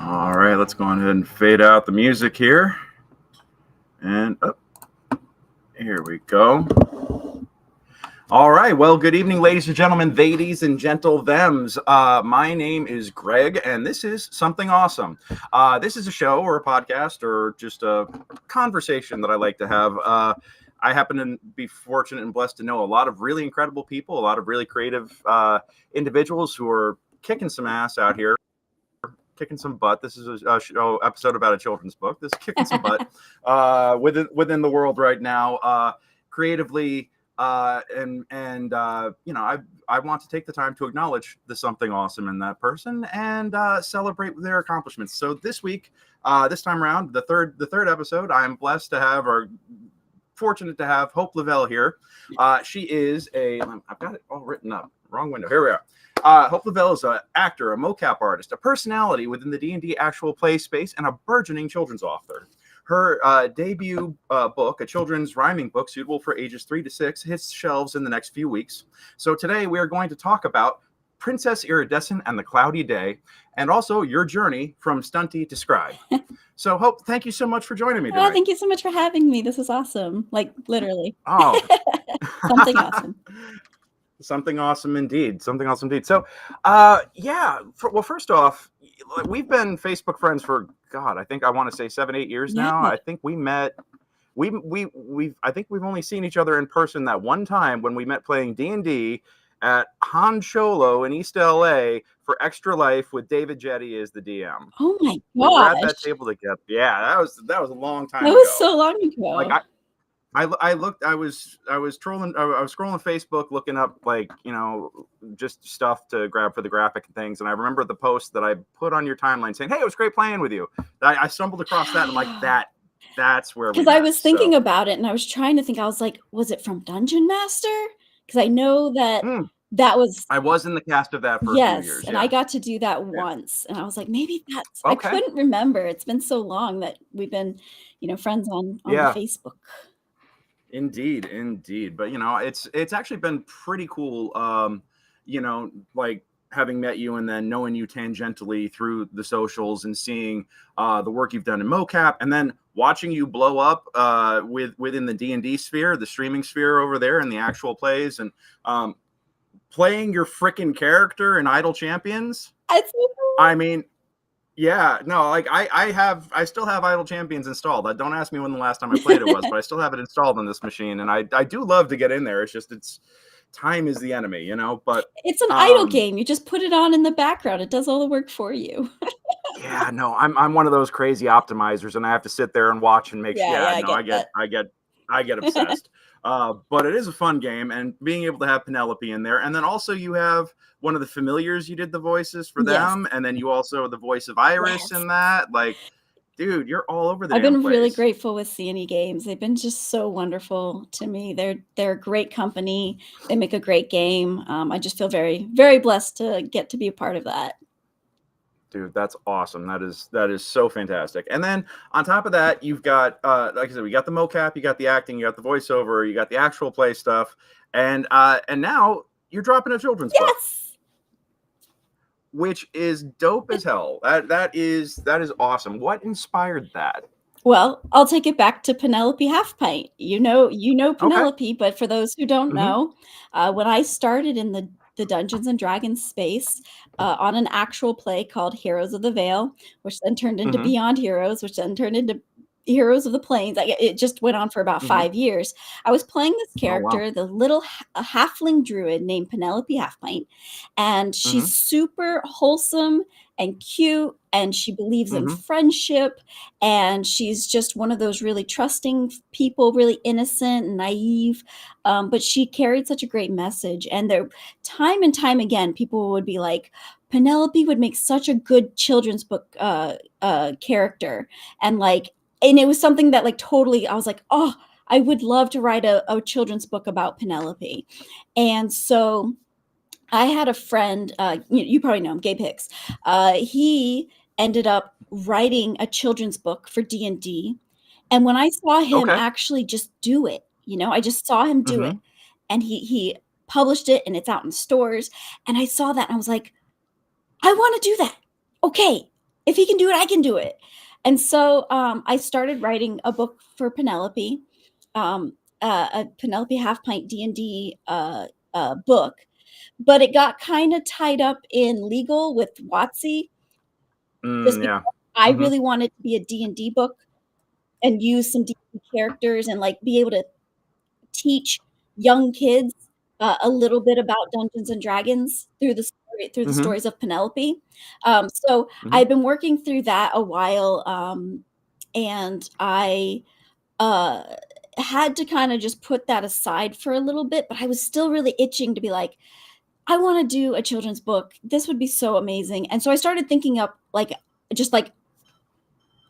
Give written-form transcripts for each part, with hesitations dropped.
All right, let's go ahead and fade out the music here. And here we go. All right. Well, good evening, ladies and gentlemen, ladies and gentle thems. My name is Greg, and this is Something Awesome. This is a show or a podcast or just a conversation that I like to have. I happen to be fortunate and blessed to know a lot of really incredible people, a lot of really creative individuals who are kicking some ass out here. Kicking some butt. This is a show episode about a children's book. This is kicking some butt within the world right now, creatively, and you know, I want to take the time to acknowledge the something awesome in that person and celebrate their accomplishments. So this week, this time around, the third episode, I'm blessed to have, or fortunate to have, Hope LaVelle here. She is I've got it all written up. Wrong window. Here we are. Hope LaVelle is an actor, a MoCap artist, a personality within the D&D Actual play space, and a burgeoning children's author. Her debut book, a children's rhyming book suitable for ages 3 to 6, hits shelves in the next few weeks. So today we are going to talk about Princess Iridescent and the Cloudy Day, and also your journey from stuntie to scribe. So Hope, thank you so much for joining me tonight. Thank you so much for having me. This is awesome. Like, literally. Oh. Something awesome. Something awesome indeed. Something awesome indeed. So, well, first off, we've been Facebook friends for, God, I think I want to say 7-8 years now. I think we met. I think we've only seen each other in person that one time when we met playing D&D at Han Cholo in East LA for Extra Life with David Jetty as the DM. Oh my gosh. We were at that table together. Yeah, that was a long time ago. That was so long ago. Like I looked. I was trolling. I was scrolling Facebook, looking up, like, you know, just stuff to grab for the graphic and things. And I remember the post that I put on your timeline saying, "Hey, it was great playing with you." I stumbled across that, and I'm like, that's where. Because I was thinking about it, and I was trying to think. I was like, was it from Dungeon Master? Because I know that that was. I was in the cast of that for a few years. And I got to do that once, and I was like, maybe that's. Okay. I couldn't remember. It's been so long that we've been, friends on Facebook. Indeed. But, it's actually been pretty cool, like having met you and then knowing you tangentially through the socials and seeing the work you've done in MoCap, and then watching you blow up within the D&D sphere, the streaming sphere over there, and the actual plays, and playing your freaking character in Idle Champions. I mean, yeah, no, like I still have Idle Champions installed. Don't ask me when the last time I played it was, but I still have it installed on this machine, and I do love to get in there. It's just time is the enemy, but it's an idle game. You just put it on in the background. It does all the work for you. Yeah, no, I'm one of those crazy optimizers, and I have to sit there and watch and make sure. I get obsessed. But it is a fun game, and being able to have Penelope in there, and then also you have one of the familiars. You did the voices for them, and then you also the voice of Iris in that. Like, dude, you're all over the I've been place. Really grateful with C&E Games. They've been just so wonderful to me. They're a great company. They make a great game. I just feel very, very blessed to get to be a part of that. Dude, that's awesome. That is so fantastic. And then on top of that, you've got like I said, we got the MoCap, you got the acting, you got the voiceover, you got the actual play stuff, and now you're dropping a children's book, which is dope as hell. That is awesome. What inspired that? Well, I'll take it back to Penelope Halfpint. You know Penelope, but for those who don't know, when I started in the Dungeons and Dragons space on an actual play called Heroes of the Veil, which then turned into Beyond Heroes, which then turned into Heroes of the Plains. It just went on for about 5 years. I was playing this character, the little halfling druid named Penelope Halfpint, and she's super wholesome and cute, and she believes in friendship, and she's just one of those really trusting people, really innocent and naive, but she carried such a great message. And there, time and time again, people would be like, Penelope would make such a good children's book character, and it was something that totally, I was like, oh, I would love to write a children's book about Penelope. And so I had a friend, you probably know him, Gabe Hicks. He ended up writing a children's book for D&D. And when I saw him actually just do it, I just saw him do it. And he published it, and it's out in stores. And I saw that, and I was like, I want to do that. Okay, if he can do it, I can do it. And so I started writing a book for Penelope, a Penelope Half Pint D&D book, but it got kind of tied up in legal with WotC, just because Yeah. I Hmm. really wanted to be a D&D book and use some D&D characters and like be able to teach young kids a little bit about Dungeons and Dragons through the Hmm. stories of Penelope. So Hmm. I've been working through that a while, and I uh, had to kind of just put that aside for a little bit, but I was still really itching to be like, I want to do a children's book. This would be so amazing. And so I started thinking up like just like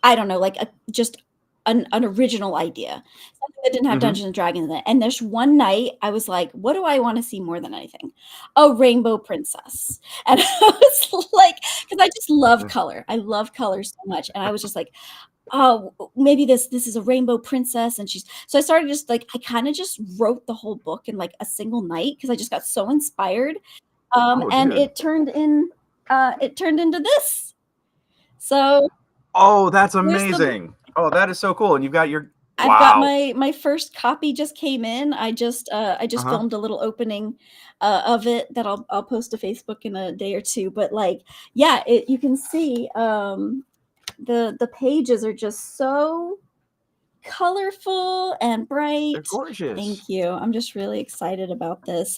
I don't know, like just an original idea, something that didn't have Hmm. Dungeons and Dragons in it. And there's one night I was like, what do I want to see more than anything? A rainbow princess. And I was like, because I just love color. I love color so much. And I was just like, oh, maybe this is a rainbow princess. And so I started just like, I kind of just wrote the whole book in like a single night because I just got so inspired. Oh, And dude. it turned into this. So Oh, that's there's the amazing. Oh, that is so cool. And you've got your I've got wow. my first copy just came in. I just Uh-huh. filmed a little opening of it that I'll post to Facebook in a day or two. But like, yeah, you can see the pages are just so colorful and They're bright. gorgeous. Thank you. I'm just really excited about this.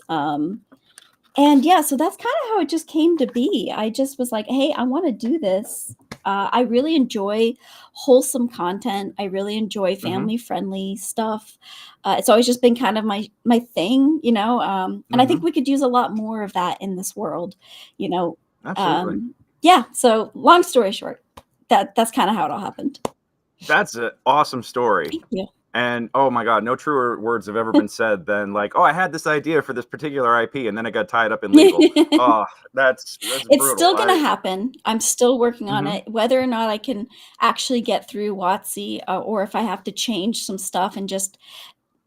And yeah, so that's kind of how it just came to be. I just was like, hey, I want to do this. I really enjoy wholesome content. I really enjoy Hmm. family friendly stuff. It's always just been kind of my thing, you know. And I think Hmm. we could use a lot more of that in this world, you know. Absolutely. Yeah. So long story short, that's kind of how it all happened. That's an awesome story. Thank you. And oh my God, no truer words have ever been said than like, oh, I had this idea for this particular IP and then it got tied up in legal. Oh, that's It's brutal. still gonna happen. I'm still working on Hmm. it. Whether or not I can actually get through WotC, or if I have to change some stuff and just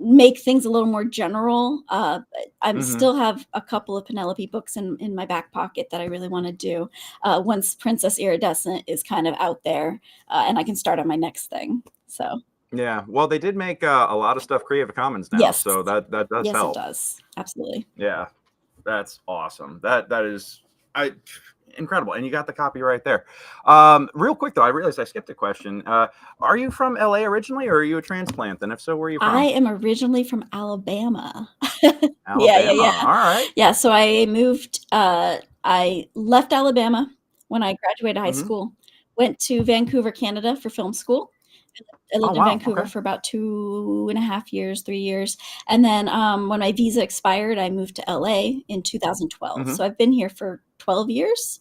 make things a little more general. I Hmm. still have a couple of Penelope books in my back pocket that I really want to do once Princess Iridescent is kind of out there, and I can start on my next thing. So Yeah. Well, they did make a lot of stuff Creative Commons now, yes, so that does yes, it help. does. Absolutely. Yeah. That's awesome. That is I incredible. And you got the copy right there. Real quick though, I realized I skipped a question. Are you from LA originally or are you a transplant? And if so, where are you I from? am originally from Alabama. Yeah, yeah, Alabama. yeah. All right. Yeah, so I moved, I left Alabama when I graduated high Mm-hmm. school, went to Vancouver, Canada for film school. I Oh lived in wow. Vancouver Okay. for about 2.5 years, 3 years. And then when my visa expired, I moved to LA in 2012. Mm-hmm. So I've been here for 12 years.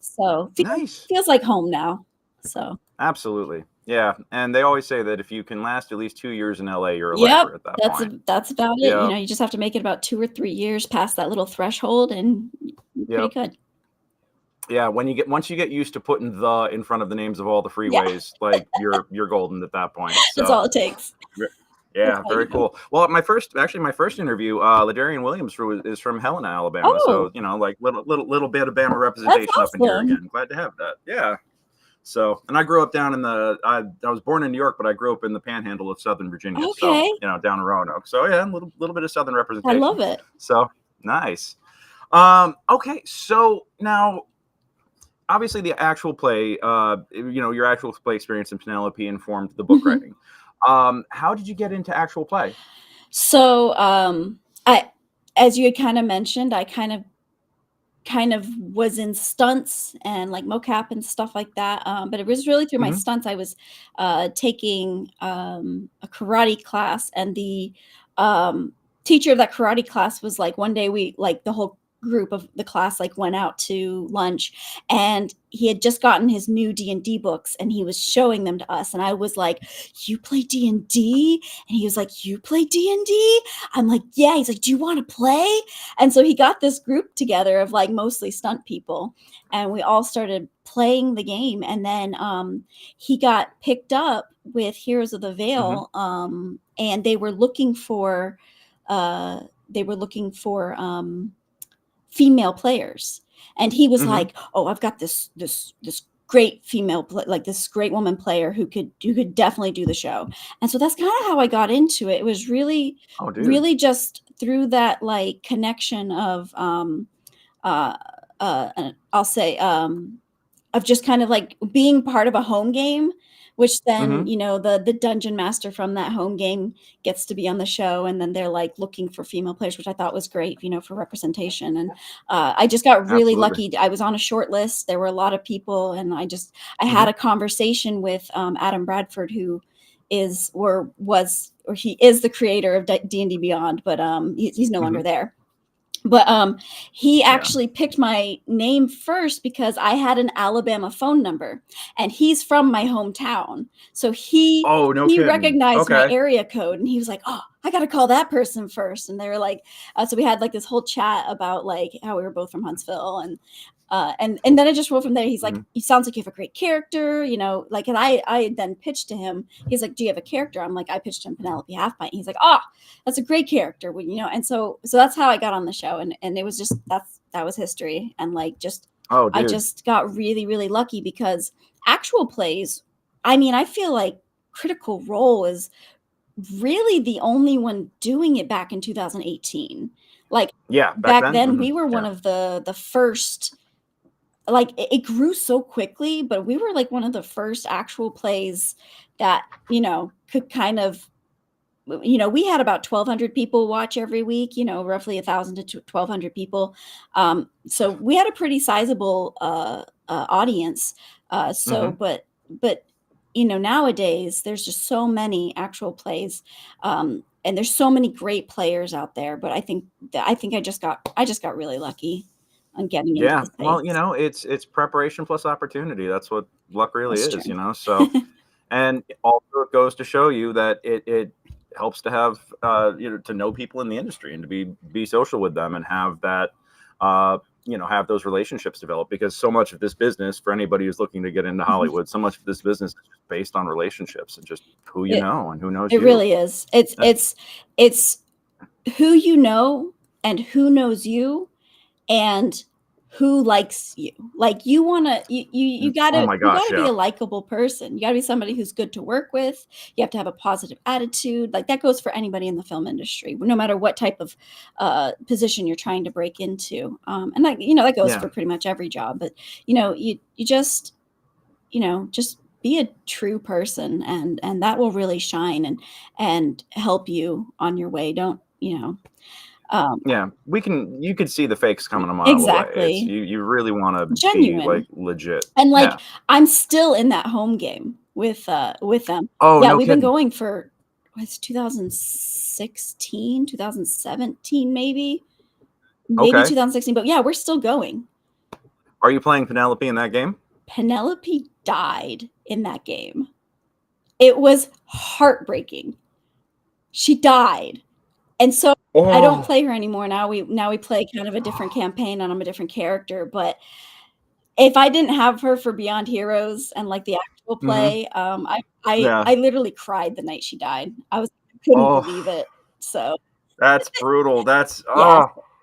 So Nice. feels like home now. So, Absolutely. Yeah. And they always say that if you can last at least 2 years in LA, you're a yep, lifer at that point. that's about it. You Yep. know, you just have to make it about 2 or 3 years past that little threshold and you're pretty Yep. good. Yeah. Once you get used to putting the in front of the names of all the Yeah, freeways, like you're golden at that point. that's So all it takes. That's yeah, all very you know. cool. Well, my first interview, Ladarian Williams is from Helena, Alabama. So Oh, like little bit of Bama that's representation up in here awesome. again. Glad to have that. Yeah. So, and I grew up down in I was born in New York, but I grew up in the Panhandle of Southern Virginia. So Okay, down in Roanoke. So yeah, a little bit of Southern I representation. love it. So nice. Okay, so now obviously the actual play, your actual play experience in Penelope informed the book Mhm. writing. How did you get into actual play? So, I as you had kinda mentioned, I kind of was in stunts and, like, MoCap and stuff like that, but it was really through my Hmm. stunts. I was, taking, a karate class, and the, um, teacher of that karate class was like one day we like, the whole group of the class, like, went out to lunch, and he had just gotten his new D&D books, and he was showing them to us, and I was like, "You play D&D?" And he was like, "You play D&D?" I'm like, "Yeah." He's like, "Do you wanna play?" And so he got this group together of like mostly stunt people, and we all started playing the game. And then he got picked up with Heroes of the Hmm. Veil, and uh, they were looking for female players. And he was Hmm. like, "Oh, I've got this great female, like this great woman player who could definitely do the show. And so that's kind of how I got into it. It was really, Oh, dude. really just through that like connection of, I'll say, of just kind of like being part of a home game, which then, you know, the dungeon master from that home game gets to be on the show. And then they're like looking for female players, which I thought was great, you know, for representation. And I just got really lucky. I was on a short list. There were a lot of people. And I had a conversation with Adam Bradford, who is he is the creator of D&D Beyond, but he's no longer there. But he actually picked my name first because I had an Alabama phone number, and he's from my hometown. So he recognized my area code, and he was like, "Oh, I got to call that person first." And they were like, so we had like this whole chat about like how we were both from Huntsville, and then I just rolled from there. He's like, "You sounds like you have a great character, you know." Like, and I then pitched to him. He's like, "Do you have a character?" I'm like, I pitched him Penelope Halfpint. He's like, "Oh, that's a great character," you know. And so that's how I got on the show, and it was just that was history, and like just I just got really, really lucky because actual plays. I mean, I feel like Critical Role is really the only one doing it back in 2018. Like, back then we were one of the first. Like it grew so quickly, but we were like one of the first actual plays that, you know, could kind of, you know, we had about 1,200 people watch every week, you know, roughly 1,000 to 1,200 people. So we had a pretty sizable audience. But you know, nowadays there's just so many actual plays, and there's so many great players out there. But I think I just got really lucky on getting into the space. Well, you know, it's preparation plus opportunity. That's what luck really is, you know. So, and also it goes to show you that it helps to have you know, to know people in the industry and to be social with them and have that you know, have those relationships develop, because so much of this business, for anybody who's looking to get into Hollywood, so much of this business is based on relationships and just who you know and who knows you. It really is. It's who you know and who knows you and who likes you. Like you gotta be a likable person. You gotta be somebody who's good to work with. You have to have a positive attitude. Like that goes for anybody in the film industry, no matter what type of position you're trying to break into. And that, you know, that goes for pretty much every job. But you know, you just, you know, just be a true person, and that will really shine and help you on your way. Don't, you know. You can see the fakes coming a mile away. You really want to be like legit. And like I'm still in that home game with them. We've been going for 2016, 2017, maybe 2016. But we're still going. Are you playing Penelope in that game? Penelope died in that game. It was heartbreaking. She died. And so I don't play her anymore. Now we play kind of a different campaign, and I'm a different character. But if I didn't have her for Beyond Heroes and like the actual play, I literally cried the night she died. I couldn't believe it. So that's brutal. That's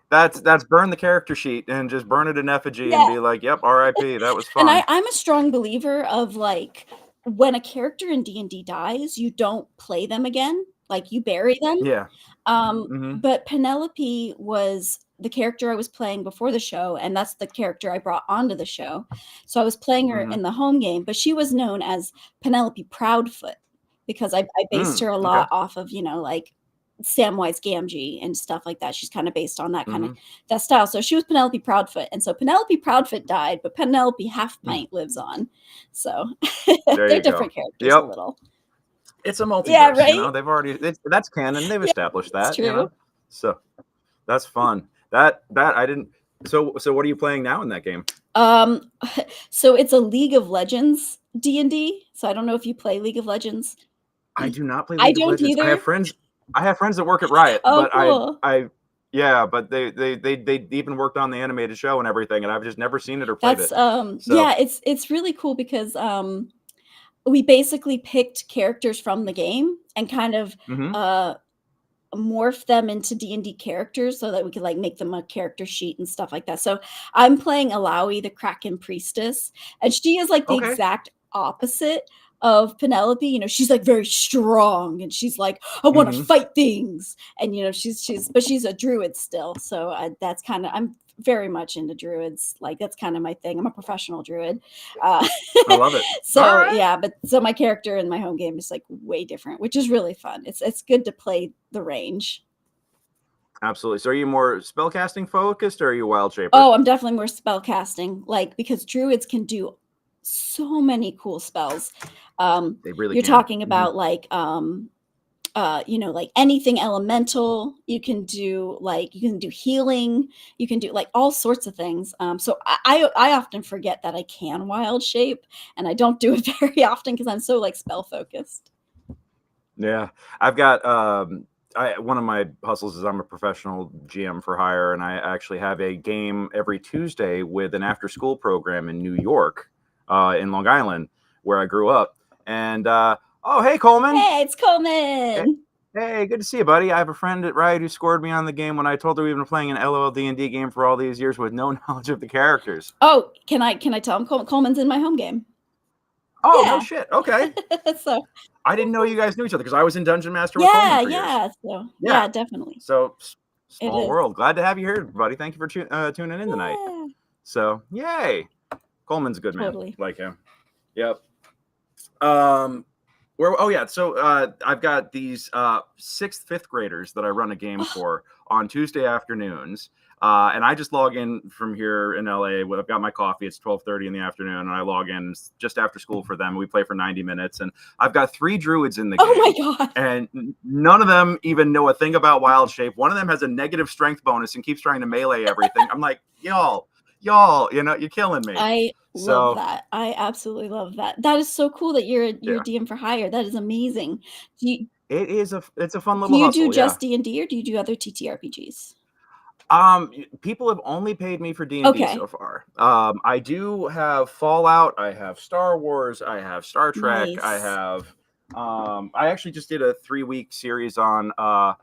that's burn the character sheet and just burn it in effigy and be like, yep, R.I.P. That was fun. And I'm a strong believer of like when a character in D&D dies, you don't play them again. Like you bury them. But Penelope was the character I was playing before the show, and that's the character I brought onto the show. So I was playing her in the home game, but she was known as Penelope Proudfoot because I based her a lot off of, you know, like Samwise Gamgee and stuff like that. She's kind of based on that kind of that style. So she was Penelope Proudfoot, and so Penelope Proudfoot died, but Penelope Halfpint lives on. So they're different characters a little. It's a multiverse, right? You know, they've already that's canon. They've established that, true. You know. So that's fun. That I didn't. So what are you playing now in that game? So it's a League of Legends D&D. So I don't know if you play League of Legends. I do not play League of Legends. Either. I have friends that work at Riot, but cool. but they even worked on the animated show and everything, and I've just never seen it or played it. It's really cool because we basically picked characters from the game and kind of morph them into D&D characters so that we could like make them a character sheet and stuff like that. So I'm playing Alawi, the Kraken priestess, and she is like the Okay. exact opposite of Penelope. You know, she's like very strong and she's like, I want to fight things. And you know, but she's a druid still. So that's kind of, I'm very much into druids. Like that's kind of my thing. I'm a professional druid. I love it. So All right. yeah, but so my character in my home game is like way different, which is really fun. It's good to play the range. Absolutely. So are you more spellcasting focused or are you wild shaper? Oh, I'm definitely more spell casting, like because druids can do so many cool spells. They really You're can. talking about like you know, like anything elemental. You can do healing. You can do like all sorts of things. So I often forget that I can wild shape, and I don't do it very often because I'm so like spell focused. Yeah, I've got one of my hustles is I'm a professional GM for hire, and I actually have a game every Tuesday with an after-school program in New York, in Long Island, where I grew up. And oh, hey, Coleman. Hey, it's Coleman. Hey, good to see you, buddy. I have a friend at Riot who scored me on the game when I told her we've been playing an LOL D&D game for all these years with no knowledge of the characters. Oh, can I tell him Coleman's in my home game? Oh, Yeah. no shit. Okay. So I didn't know you guys knew each other because I was in Dungeon Master with Coleman for years. So yeah, definitely. So small world. Glad to have you here, buddy. Thank you for tuning in tonight. So yay, Coleman's a good man. Like him. Yep. So I've got these 6th, 5th graders that I run a game for on Tuesday afternoons. And I just log in from here in LA. I've got my coffee. It's 12:30 in the afternoon, and I log in just after school for them. We play for 90 minutes, and I've got 3 druids in the game. Oh my god! And none of them even know a thing about wild shape. One of them has a negative strength bonus and keeps trying to melee everything. I'm like, y'all, you know, you're killing me. I love that. I absolutely love that. That is so cool that you're a DM for hire. That is amazing. It's a fun little hustle. Do you hustle, do just D&D or do you do other TTRPGs? People have only paid me for D&D so far. I do have Fallout, I have Star Wars, I have Star Trek, I have I actually just did a 3-week series on my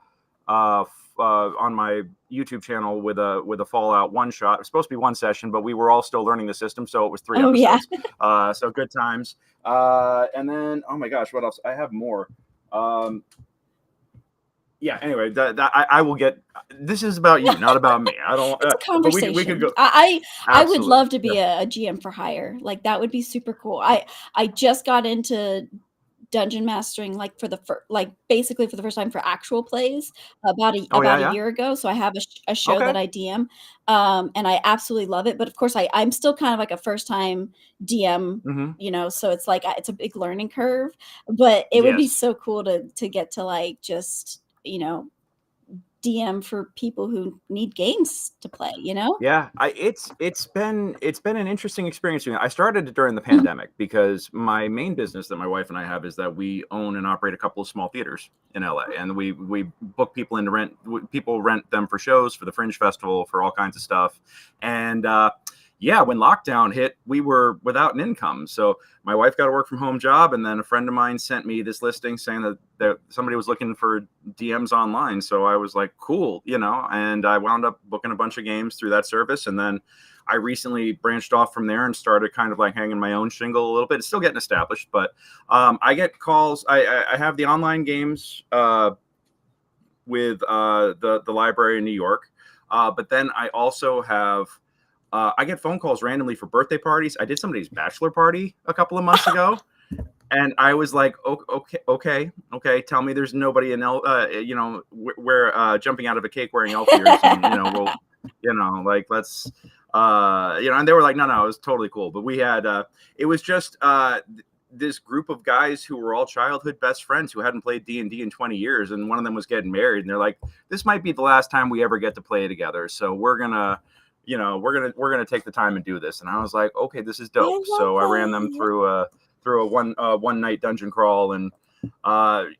YouTube channel with a Fallout one shot. It was supposed to be one session, but we were all still learning the system, so it was 3 episodes. Yeah. So good times. And then oh my gosh, what else? I have more. Yeah. Anyway, I will get. This is about you, not about me. I don't. It's a conversation. We could go. I would love to be a GM for hire. Like that would be super cool. I just got into dungeon mastering like basically for the first time for actual plays about a year ago. So I have a show that I DM, and I absolutely love it. But of course, I'm still kind of like a first time DM, you know. So it's like it's a big learning curve. But it would be so cool to get to like just, you know, DM for people who need games to play, you know? Yeah, it's been an interesting experience. I started it during the pandemic because my main business that my wife and I have is that we own and operate a couple of small theaters in LA, and we book people in to rent. People rent them for shows, for the Fringe Festival, for all kinds of stuff. And yeah, when lockdown hit, we were without an income. So my wife got a work from home job, and then a friend of mine sent me this listing saying that somebody was looking for DMs online. So I was like, cool, you know, and I wound up booking a bunch of games through that service. And then I recently branched off from there and started kind of like hanging my own shingle a little bit. It's still getting established, but I get calls. I have the online games with the library in New York. But then I also have I get phone calls randomly for birthday parties. I did somebody's bachelor party a couple of months ago, and I was like, okay. Tell me there's nobody in you know, we're jumping out of a cake wearing elf ears, and you know, we'll, you know, like let's, you know, and they were like, no, it was totally cool. But we had, it was just this group of guys who were all childhood best friends who hadn't played D&D in 20 years, and one of them was getting married, and they're like, this might be the last time we ever get to play together, so we're gonna, you know, we're gonna take the time and do this. And I was like, okay, this is dope. So I ran them through a one night dungeon crawl, and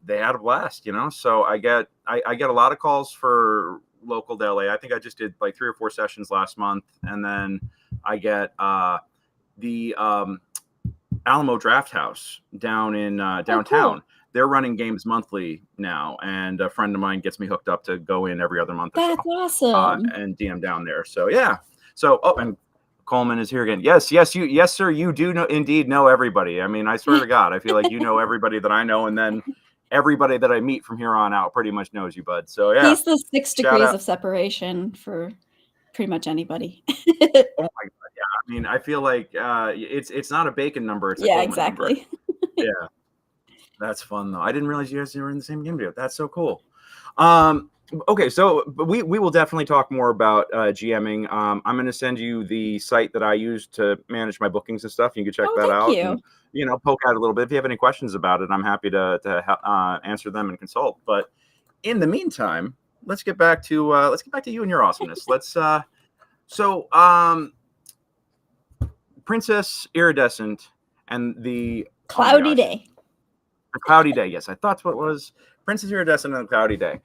they had a blast, you know. So I get a lot of calls for local to LA. I think I just did like 3 or 4 sessions last month, and then I get the Alamo Draft House down in downtown. Cool. they're running games monthly now, and a friend of mine gets me hooked up to go in every other month or That's so, awesome. and DM down there. So yeah. So and Coleman is here again. Yes, sir. You do indeed know everybody. I mean, I swear to God, I feel like you know everybody that I know, and then everybody that I meet from here on out pretty much knows you, bud. So yeah, He's the 6 shout degrees out. of separation for pretty much anybody. Oh my God, yeah. I mean, I feel like it's not a Bacon number, it's a Yeah, Coleman number. exactly. Yeah, that's fun though. I didn't realize you guys were in the same game together. That's so cool. Okay, so we will definitely talk more about GMing. I'm going to send you the site that I use to manage my bookings and stuff. You can check Oh, that thank out you. and poke at it a little bit. If you have any questions about it, I'm happy to answer them and consult. But in the meantime, let's get back to you and your awesomeness. Princess Iridescent and the Cloudy day. The Cloudy Day. Yes, I thought what was Princess Iridescent and the Cloudy Day.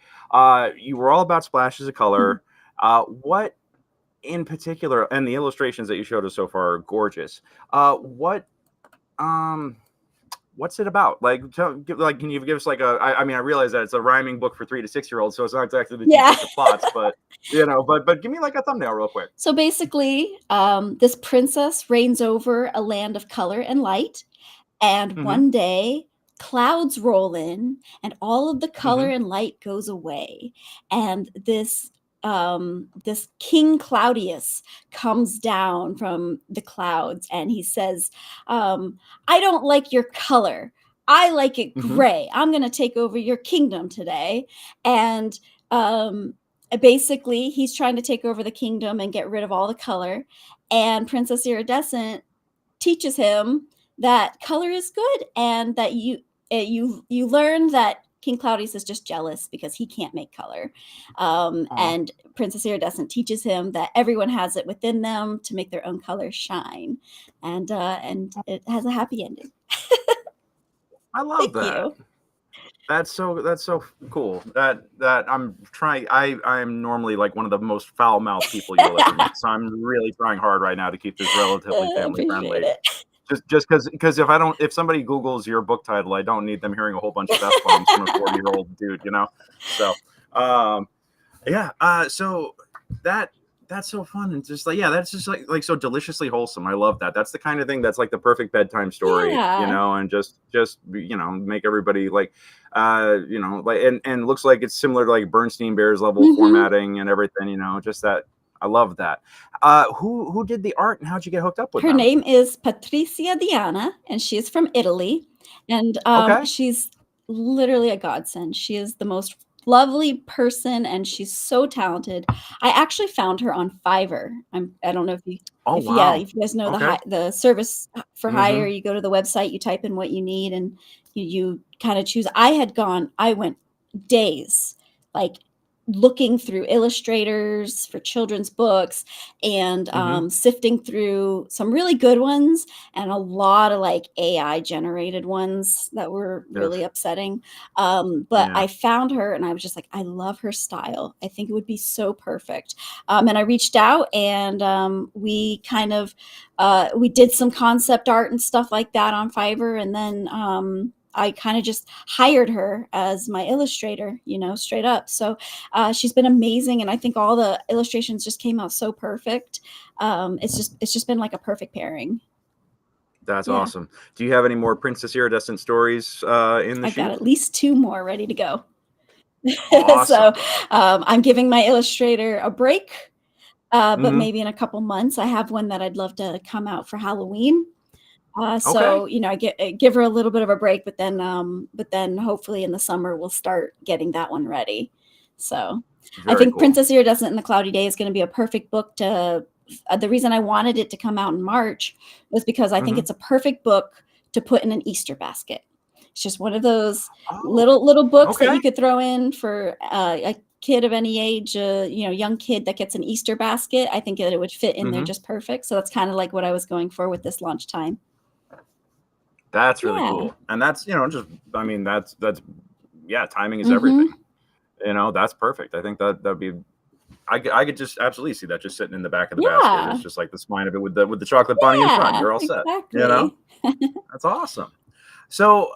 You were all about splashes of color. What in particular, and the illustrations that you showed us so far are gorgeous. What's it about? Like, can you give us like I mean, I realize that it's a rhyming book for 3 to 6-year-olds, so it's not exactly the deepest of plots, but but give me like a thumbnail real quick. So basically, this princess reigns over a land of color and light, and one day clouds roll in and all of the color and light goes away, and this King Claudius comes down from the clouds, and he says, I don't like your color, I like it gray, I'm going to take over your kingdom today. And basically he's trying to take over the kingdom and get rid of all the color, and Princess Iridescent teaches him that color is good, and that you learn that King Claudius is just jealous because he can't make color. And Princess Iridescent teaches him that everyone has it within them to make their own color shine. And it has a happy ending. I love that. That's so cool. That I'm trying. I'm normally like one of the most foul-mouthed people you'll ever meet. So I'm really trying hard right now to keep this relatively family friendly. Just because if somebody Googles your book title, I don't need them hearing a whole bunch of F-bombs from a 40-year-old dude, So so that's so fun, and just like that's just like so deliciously wholesome. I love that. That's the kind of thing that's like the perfect bedtime story, and just make everybody like and looks like it's similar to like Bernstein Bears level formatting and everything, just that. I love that. Who did the art, and how'd you get hooked up with her them? name is Patrizia Diana, and she is from Italy, and she's literally a godsend. She is the most lovely person, and she's so talented. I actually found her on Fiverr. I don't know if you if you guys know the service for hire. You go to the website, you type in what you need, and you kind of choose. I went days like looking through illustrators for children's books, and sifting through some really good ones and a lot of like AI generated ones that were really upsetting. But I found her, and I was just like, I love her style. I think it would be so perfect. And I reached out, and we kind of we did some concept art and stuff like that on Fiverr, and then I kind of just hired her as my illustrator, straight up. So she's been amazing, and I think all the illustrations just came out so perfect. It's just been like a perfect pairing. That's awesome. Do you have any more Princess Iridescent stories in the I've shoot? got at least 2 more ready to go. Awesome. So I'm giving my illustrator a break, but maybe in a couple months. I have one that I'd love to come out for Halloween. So I give her a little bit of a break, but then hopefully in the summer we'll start getting that one ready. So I think Princess Iridescent and the Cloudy Day is going to be a perfect book to. The reason I wanted it to come out in March was because I think it's a perfect book to put in an Easter basket. It's just one of those little books that you could throw in for a kid of any age, young kid that gets an Easter basket. I think that it would fit in there just perfect. So that's kind of like what I was going for with this launch time. That's really cool. And that's, that's timing is everything. That's perfect. I think that'd be, I could just absolutely see that just sitting in the back of the basket. It's just like the spine of it with the chocolate bunny in front. You're all set. That's awesome. So,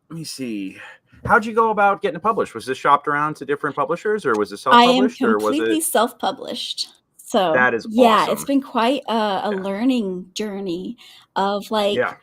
let me see. How'd you go about getting it published? Was this shopped around to different publishers, or was it I am self-published, or was completely it? self-published. So, That is yeah, it's awesome. been quite a Yeah. learning journey of, like, Yeah.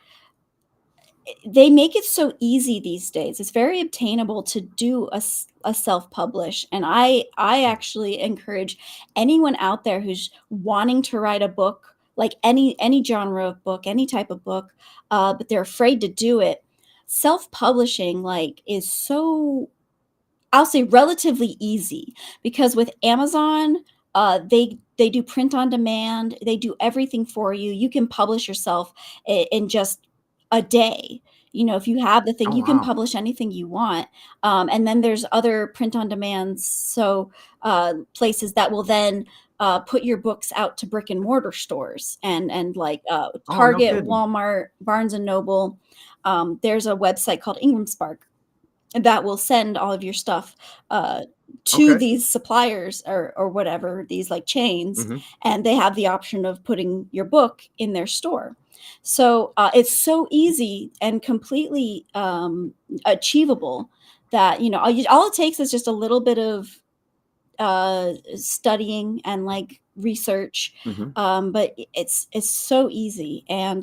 they make it so easy these days. It's very obtainable to do a self-publish, and I actually encourage anyone out there who's wanting to write a book, like any genre of book, any type of book, but they're afraid to do it. Self-publishing, like, is so, I'll say, relatively easy, because with Amazon, they do print on demand. They do everything for you. You can publish yourself in just a day. You know, if you have the thing, Oh you can wow. publish anything you want. And then there's other print on demands, so places that will then put your books out to brick and mortar stores, and like Oh no Target, kidding. Walmart, Barnes and Noble. There's a website called Ingram Spark that will send all of your stuff to Okay. these suppliers, or whatever, these like chains, Hmm. and they have the option of putting your book in their store. So it's so easy and completely achievable that, you know, all it takes is just a little bit of studying and like research. Hmm. But it's so easy. And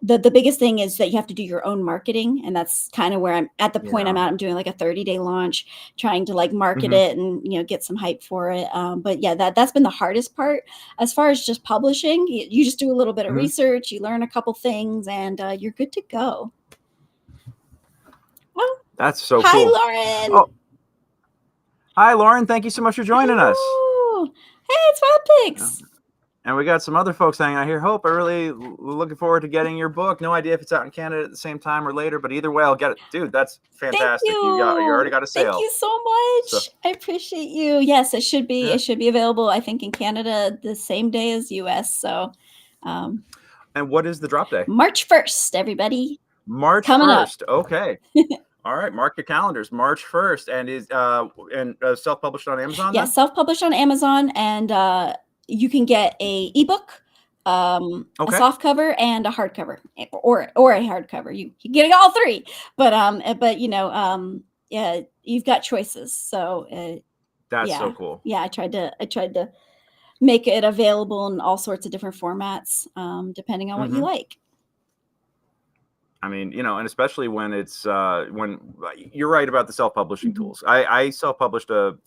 the biggest thing is that you have to do your own marketing, and that's kind of where I'm at. The point I'm Yeah. at, I'm doing like a 30-day launch, trying to like market Hmm. it and, you know, get some hype for it. But yeah, that's been the hardest part. As far as just publishing, you just do a little bit of Hmm. research, you learn a couple things, and you're good to go. Oh, That's so hi, cool. Lauren. Oh, hi, Lauren. Thank you so much for joining us. Hello. Hey, it's Wild Pigs. And we got some other folks hanging out here. Hope, I really looking forward to getting your book. No idea if it's out in Canada at the same time or later, but either way, I'll get it. Dude, that's Thank fantastic. You already you. got a Thank sale. you so So much. I appreciate you. Yes, it should be. yeah. It should be available, I think, in Canada the same day as US. So, um, And what is the drop day? March 1st, everybody, March coming up. 1st. Okay. All right, mark your calendars. March 1st, and is self-published on Amazon Yeah, then? self-published on Amazon, and you can get a ebook, a Okay. soft cover, and a hardcover, or a hardcover. You can get all three, but you know, yeah, you've got choices. So That's so yeah, cool. yeah, I tried to make it available in all sorts of different formats, depending on what you Hmm. like. I mean, you know, and especially when it's when you're right about the self-publishing Mhm. tools. I self-published a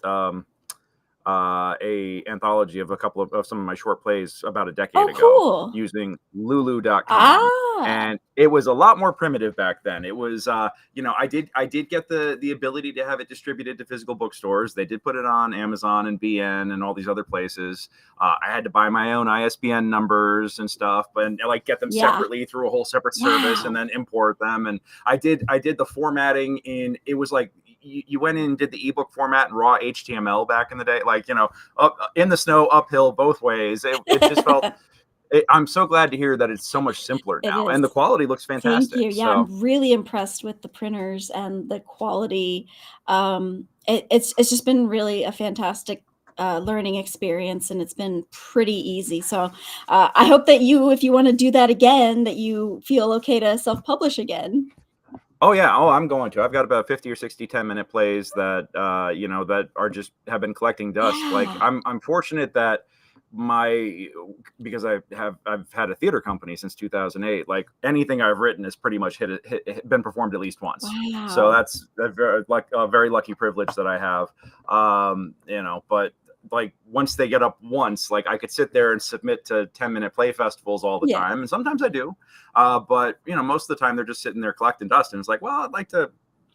anthology of of some of my short plays about a decade Oh, ago cool. using lulu.com, Ah, and it was a lot more primitive back then. It was you know, I did get the ability to have it distributed to physical bookstores. They did put it on Amazon and BN and all these other places. I had to buy my own ISBN numbers and stuff, but and, like, get them yeah. separately through a whole separate service and Wow. then import them. And I did the formatting in, it was like you went in and did the ebook format in raw HTML back in the day, like, you know, up in the snow, uphill, both ways. It just felt. I'm so glad to hear that it's so much simpler It now, and the is. quality looks Thank fantastic. you. Yeah, So I'm really impressed with the printers and the quality. It's just been really a fantastic learning experience, and it's been pretty easy. So I hope that you, if you want to do that again, that you feel okay to self-publish again. oh yeah, oh, I'm going to. I've got about 50 or 60 10-minute plays that you know, that are just have been collecting dust. Like, Yeah. I'm fortunate that my because I've had a theater company since 2008. Like, anything I've written has pretty much been performed at least once. So Wow. that's a very lucky privilege that I have. You know, but like, once they get up once, like, I could sit there and submit to 10-minute play festivals all the Yeah. time, and sometimes I do. But you know, most of the time they're just sitting there collecting dust, and it's like, well, I'd like to,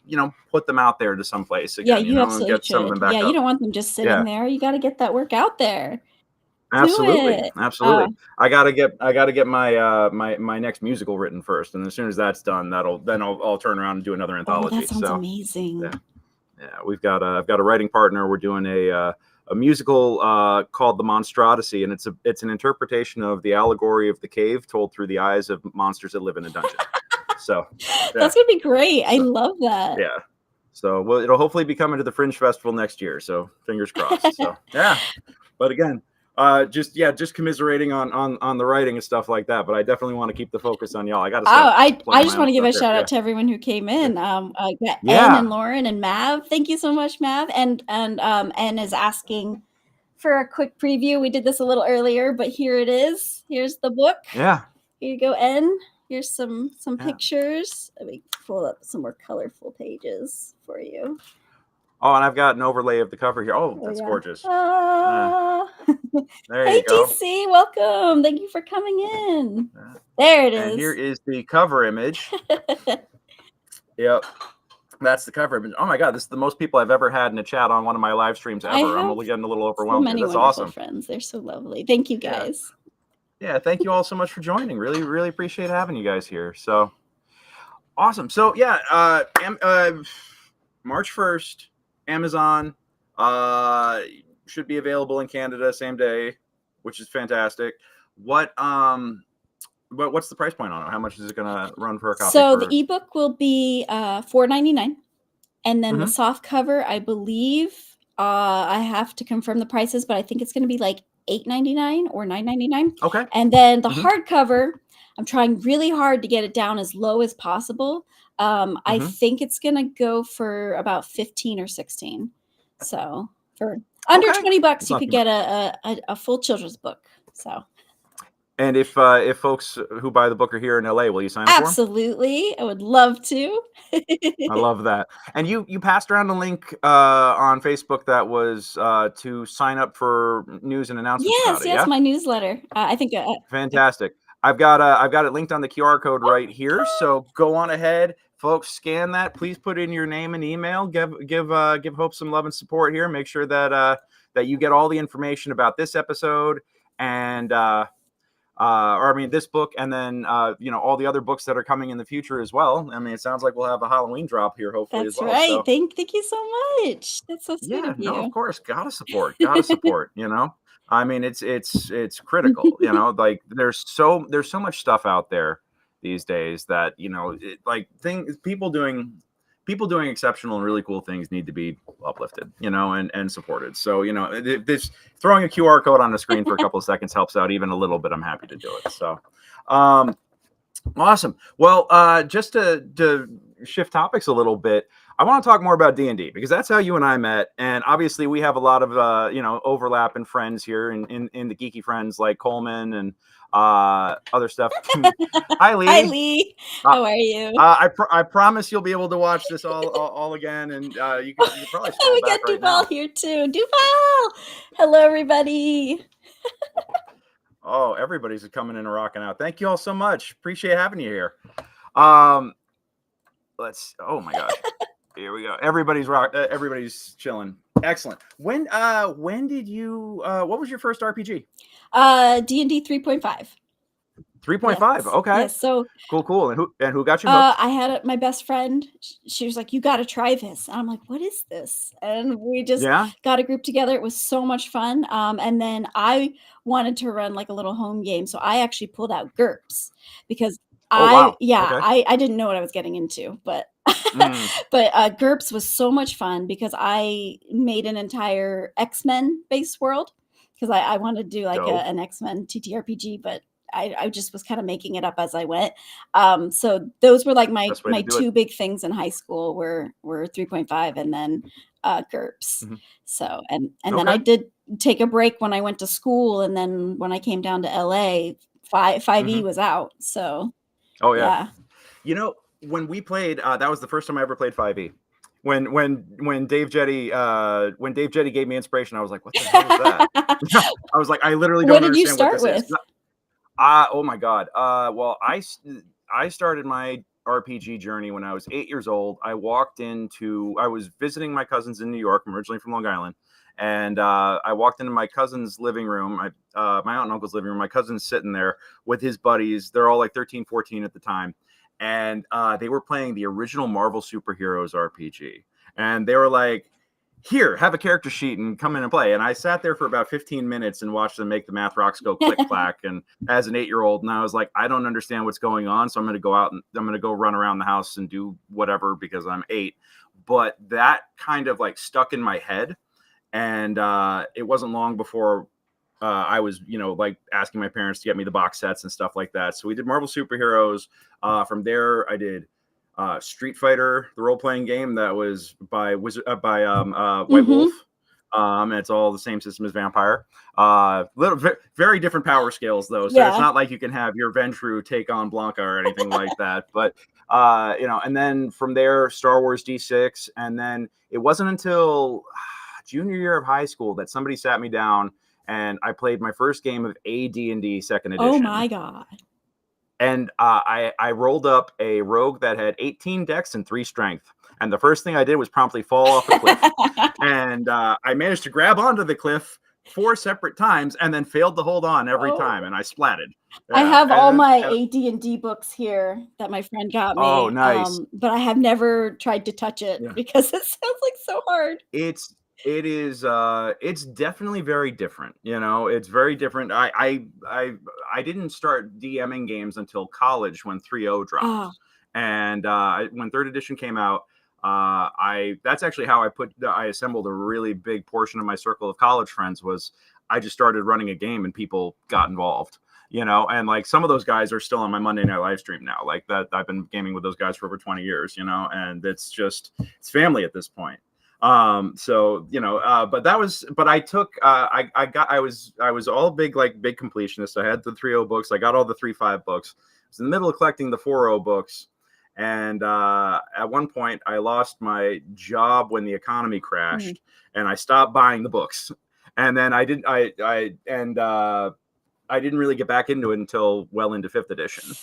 you know, put them out there to someplace Yeah, again, you you know, and absolutely get some of should. them Yeah, back you up. don't want them just sitting Yeah, there. You got to get that work out there. Do absolutely, it. absolutely. I gotta get my next musical written first, and as soon as that's done, I'll turn around and do another Oh, that anthology. sounds So amazing. yeah, yeah, I've got a writing partner. We're doing a musical called The Monstrodicy, and it's an interpretation of the allegory of the cave told through the eyes of monsters that live in a dungeon. So yeah, That's gonna be great. I so love that. yeah. So, well, it'll hopefully be coming to the Fringe Festival next year. So fingers crossed. So yeah. But again, just commiserating on the writing and stuff like that. But I definitely want to keep the focus on y'all. I got to Oh, start I plugging just my want own to give stuff a here. shout Yeah. out to everyone who came in. Got Ann Yeah. and Lauren and Mav. Thank you so much, Mav. And Ann is asking for a quick preview. We did this a little earlier, but here it is. Here's the book. Yeah. Here you go, Ann. Here's some Yeah. pictures. Let me pull up some more colorful pages for you. Oh, and I've got an overlay of the cover here. Oh, that's gorgeous. There Hey, you go. TC, welcome. Thank you for coming in. There it is. And here is the cover image. Yep. That's the cover image. Oh my God, this is the most people I've ever had in a chat on one of my live streams ever. I'm only getting a little overwhelmed. So many That's wonderful awesome. friends. They're so lovely. Thank you, guys. Yeah, thank you all so much for joining. Really, really appreciate having you guys here. So awesome. So yeah, March 1st, Amazon should be available in Canada same day, which is fantastic. What's the price point on it? How much is it going to run for a copy? So the ebook will be $4.99, and then the Mhm. soft cover, I believe, I have to confirm the prices, but I think it's going to be like $8.99 or $9.99. Okay. And then the hardcover, I'm trying really hard to get it down as low as possible. I think it's going to go for about 15 or 16. So for under $20, you could get a full children's book. So. And if folks who buy the book are here in LA, will you sign up for them? Absolutely. I would love to. I love that. And you passed around a link on Facebook that was to sign up for news and announcements about it. Yes, my newsletter. I think fantastic. I've got it linked on the QR code right here. So go on ahead, folks, scan that. Please put in your name and email. Give Hope some love and support here. Make sure that that you get all the information about this episode and this book, and then all the other books that are coming in the future as well. I mean, it sounds like we'll have a Halloween drop here hopefully as well. That's right. So, thank you so much. That's so sweet of you. No, of course, gotta support. I mean, it's critical. Like there's so much stuff out there these days that people doing exceptional and really cool things need to be uplifted, and supported. So, this throwing a QR code on the screen for a couple of seconds helps out even a little bit. I'm happy to do it. So, awesome. Well, just to shift topics a little bit, I want to talk more about D&D because that's how you and I met. And obviously we have a lot of, overlap in friends here in the geeky friends like Coleman and other stuff. Hi, Lee. Hi, Lee. How are you? I promise you'll be able to watch this all again, and you can probably scroll we back got right Duval now. here too. Duval, hello everybody. Oh, everybody's coming in and rocking out. Thank you all so much. Appreciate having you here. Oh my gosh. Here we go. Everybody's chilling. Excellent. When did you what was your first RPG? D&D 3.5. 3.5. Yes. Okay. Yes. So cool. And who got you hooked? I had my best friend. She was like, "You got to try this." And I'm like, "What is this?" And we just got a group together. It was so much fun. And then I wanted to run like a little home game, so I actually pulled out GURPS because I didn't know what I was getting into, but but GURPS was so much fun because I made an entire X-Men based world because I wanted to do like an X-Men TTRPG, but I just was kind of making it up as I went. So those were like my two big things in high school were 3.5 and then GURPS. So and then I did take a break when I went to school, and then when I came down to LA, 5e was out. So when we played, that was the first time I ever played 5e. When Dave Jetty gave me inspiration, I was like, "What the hell is that?" I was like, "I literally don't understand what this is." Oh my God. Well, I started my RPG journey when I was 8 years old. I was visiting my cousins in New York. I'm originally from Long Island. And I walked into my cousin's living room, my aunt and uncle's living room. My cousin's sitting there with his buddies. They're all like 13, 14 at the time. And they were playing the original Marvel Superheroes RPG. And they were like, "Here, have a character sheet and come in and play." And I sat there for about 15 minutes and watched them make the math rocks go click clack. And as an 8-year-old, and I was like, I don't understand what's going on. So I'm going to go out and I'm going to go run around the house and do whatever because I'm 8. But that kind of like stuck in my head. And it wasn't long before I was, like asking my parents to get me the box sets and stuff like that. So we did Marvel Superheroes. From there, I did Street Fighter, the role playing game that was by White Mm-hmm. Wolf. And it's all the same system as Vampire. Very different power scales though. So it's Yeah. not like you can have your Ventrue take on Blanca or anything like that. But and then from there, Star Wars D6, and then it wasn't until junior year of high school that somebody sat me down and I played my first game of AD&D second edition. Oh my God. And I rolled up a rogue that had 18 dex and 3 strength. And the first thing I did was promptly fall off a cliff. And I managed to grab onto the cliff 4 separate times and then failed to hold on every time. And I splatted. I have all my AD&D books here that my friend got me. Oh, nice. But I have never tried to touch it because it sounds like so hard. It's definitely very different. It's very different. I didn't start DMing games until college when 3.0 dropped. And when 3rd edition came out, that's actually how I assembled a really big portion of my circle of college friends. Was I just started running a game and people got involved, and like some of those guys are still on my Monday night live stream now. Like that, I've been gaming with those guys for over 20 years, and it's family at this point. But I was all big completionist. I had the 3.0 books. I got all the 3.5 books. I was in the middle of collecting the 4.0 books. And at one point I lost my job when the economy crashed, and I stopped buying the books. And then I didn't really get back into it until well into 5th edition.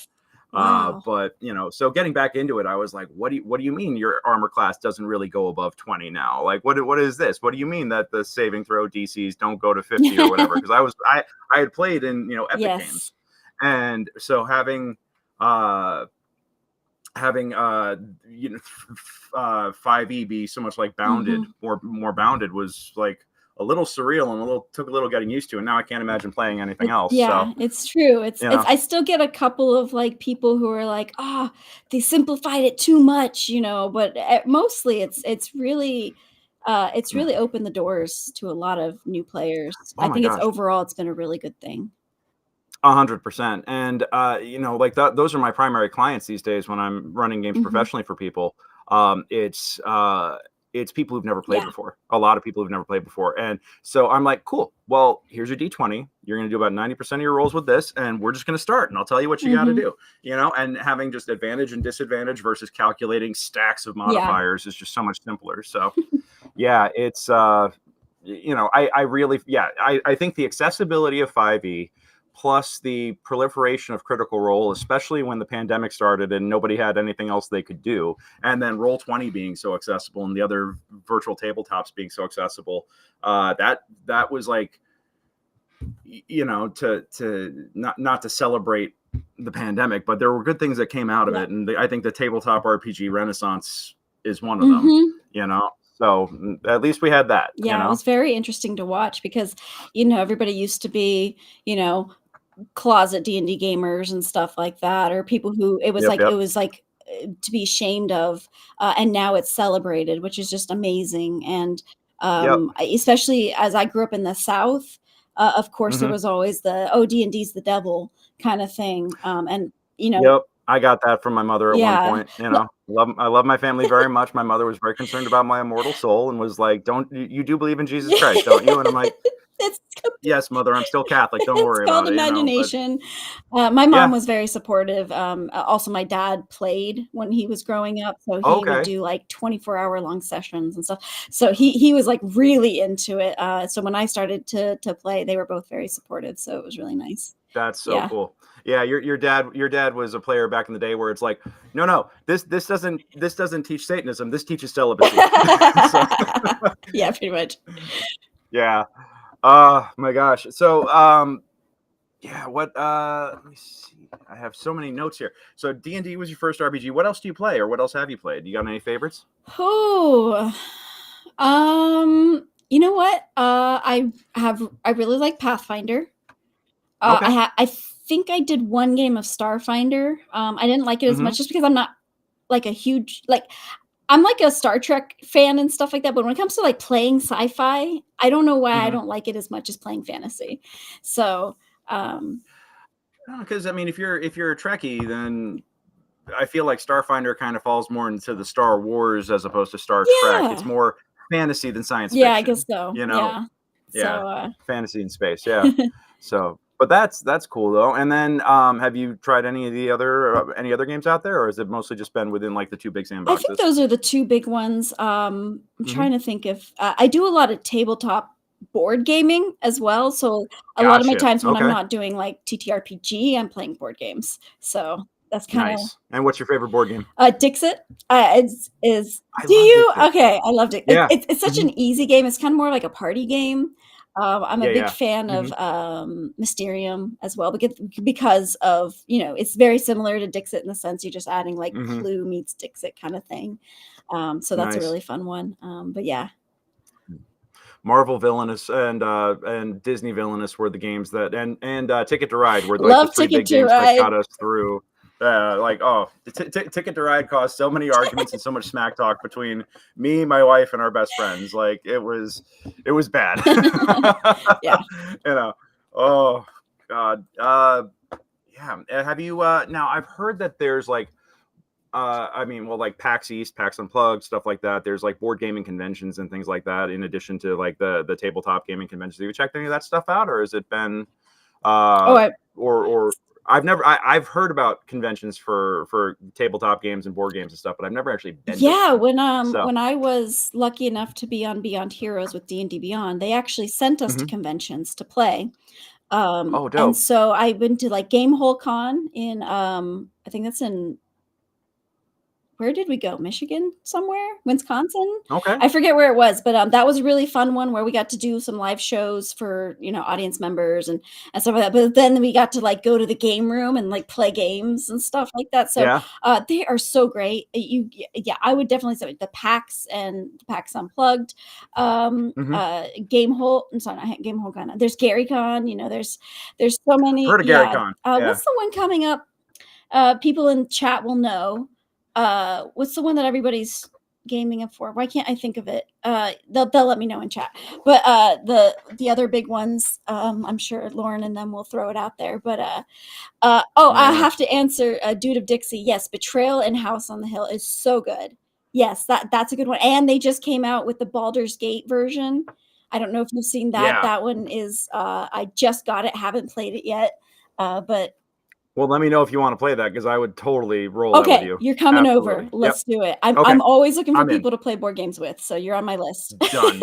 Wow. But so getting back into it, I was like, what do you mean your armor class doesn't really go above 20 now? Like, what is this? What do you mean that the saving throw DCs don't go to 50 or whatever? Because I had played in epic games, and so having 5e be so much like bounded, more bounded, was like a little surreal and took a little getting used to, and now I can't imagine playing anything else. Yeah, so, it's true. It's I still get a couple of people who are like, they simplified it too much, but mostly it's really opened the doors to a lot of new players. I think overall it's been a really good thing. 100%. And those are my primary clients these days when I'm running games professionally for people. It's people who've never played before. A lot of people who've never played before. And so I'm like, cool, well, here's your D20. You're going to do about 90% of your rolls with this, and we're just going to start, and I'll tell you what you got to do, and having just advantage and disadvantage versus calculating stacks of modifiers is just so much simpler. So it's, I think the accessibility of 5e plus the proliferation of Critical Role, especially when the pandemic started and nobody had anything else they could do, and then Roll20 being so accessible and the other virtual tabletops being so accessible, that was like, to not to celebrate the pandemic, but there were good things that came out of it, and I think the tabletop RPG renaissance is one of them. So at least we had that. It was very interesting to watch because, everybody used to be, closet D&D gamers and stuff like that, or people who it was to be ashamed of, and now it's celebrated, which is just amazing. And especially as I grew up in the South, of course, there was always the D&D's the devil kind of thing, and I got that from my mother at one point. I love my family very much. My mother was very concerned about my immortal soul and was like, you do believe in Jesus Christ, don't you? And I'm like, yes, mother, I'm still Catholic. Don't worry about it. It's called imagination. My mom was very supportive. Also, my dad played when he was growing up, so he would do 24-hour long sessions and stuff. So he was really into it. So when I started to play, they were both very supportive. So it was really nice. That's so cool. Yeah, your dad was a player back in the day where it's like, no, this doesn't teach Satanism. This teaches celibacy. Yeah, pretty much. Yeah. My gosh. So let me see. I have so many notes here. So D&D was your first RPG. What else do you play, or what else have you played? You got any favorites? You know what? I really like Pathfinder. I think I did one game of Starfinder. I didn't like it as much just because I'm not a huge I'm like a Star Trek fan and stuff like that, but when it comes to like playing sci-fi, I don't know why I don't like it as much as playing fantasy. So, Because I mean, if you're a Trekkie, then I feel like Starfinder kind of falls more into the Star Wars as opposed to Star Trek. It's yeah. more fantasy than science Yeah, I fiction. guess so. You know, Yeah. yeah, So, fantasy in space. Yeah. So, but that's cool though. And then, have you tried any of the other any other games out there, or has it mostly just been within like the two big I think sandboxes? those are the two big ones. I'm trying to think if I do a lot of tabletop board gaming as well. So a lot of my Gotcha. times when I'm Okay. not doing like TTRPG, I'm playing board games. So that's kind of Nice. And what's your favorite board game? Dixit. Is I do love you? Dixit. Okay, I loved it. Yeah. It's such an easy game. It's kind of more like a party game. I'm a Yeah. big Yeah. fan of Mysterium as well because of it's very similar to Dixit in the sense you're just adding like Clue meets Dixit kind of thing. So that's a Nice. really fun one. But yeah, Marvel Villainous and Disney Villainous were the games that and Ticket to Ride were like the love three Ticket big to games that Ride. got us through. Ticket to Ride caused so many arguments and so much smack talk between me, my wife, and our best friends. Like it was bad. Yeah. Oh God. Yeah. Have you now I've heard that there's like I mean, well, like PAX East, PAX Unplugged, stuff like that. There's like board gaming conventions and things like that, in addition to like the tabletop gaming conventions. Have you checked any of that stuff out, or has it been, or I've heard about conventions for tabletop games and board games and stuff, but I've never actually been. Yeah, to one. when I was lucky enough to be on Beyond Heroes with D&D Beyond, they actually sent us to conventions to play. Oh, And dope. so I went to like Gamehole Con in I think that's in where did we go? Michigan somewhere? Wisconsin? Okay. I forget where it was, but that was a really fun one where we got to do some live shows for, audience members and stuff like that. But then we got to like go to the game room and like play games and stuff like that. So Yeah. they are so great. I would definitely say the PAX and the PAX Unplugged, Gamehole. I'm sorry, not Gamehole Con. There's Gary Con. There's so many. Heard of Gary Con. Yeah. What's the one coming up? People in chat will know. What's the one that everybody's gaming up for? Why can't I think of it? They'll let me know in chat. But the other big ones, I'm sure Lauren and them will throw it out there. But I have to answer Dude of Dixie. Yes, Betrayal and House on the Hill is so good. Yes, that's a good one. And they just came out with the Baldur's Gate version. I don't know if you've seen that. Yeah. That one is I just got it, haven't played it yet. But well, let me know if you want to play that, because I would totally roll that with you. You're coming Absolutely. over. Let's do it. Okay. I'm always looking for I'm in. people to play board games with, so you're on my list. Done.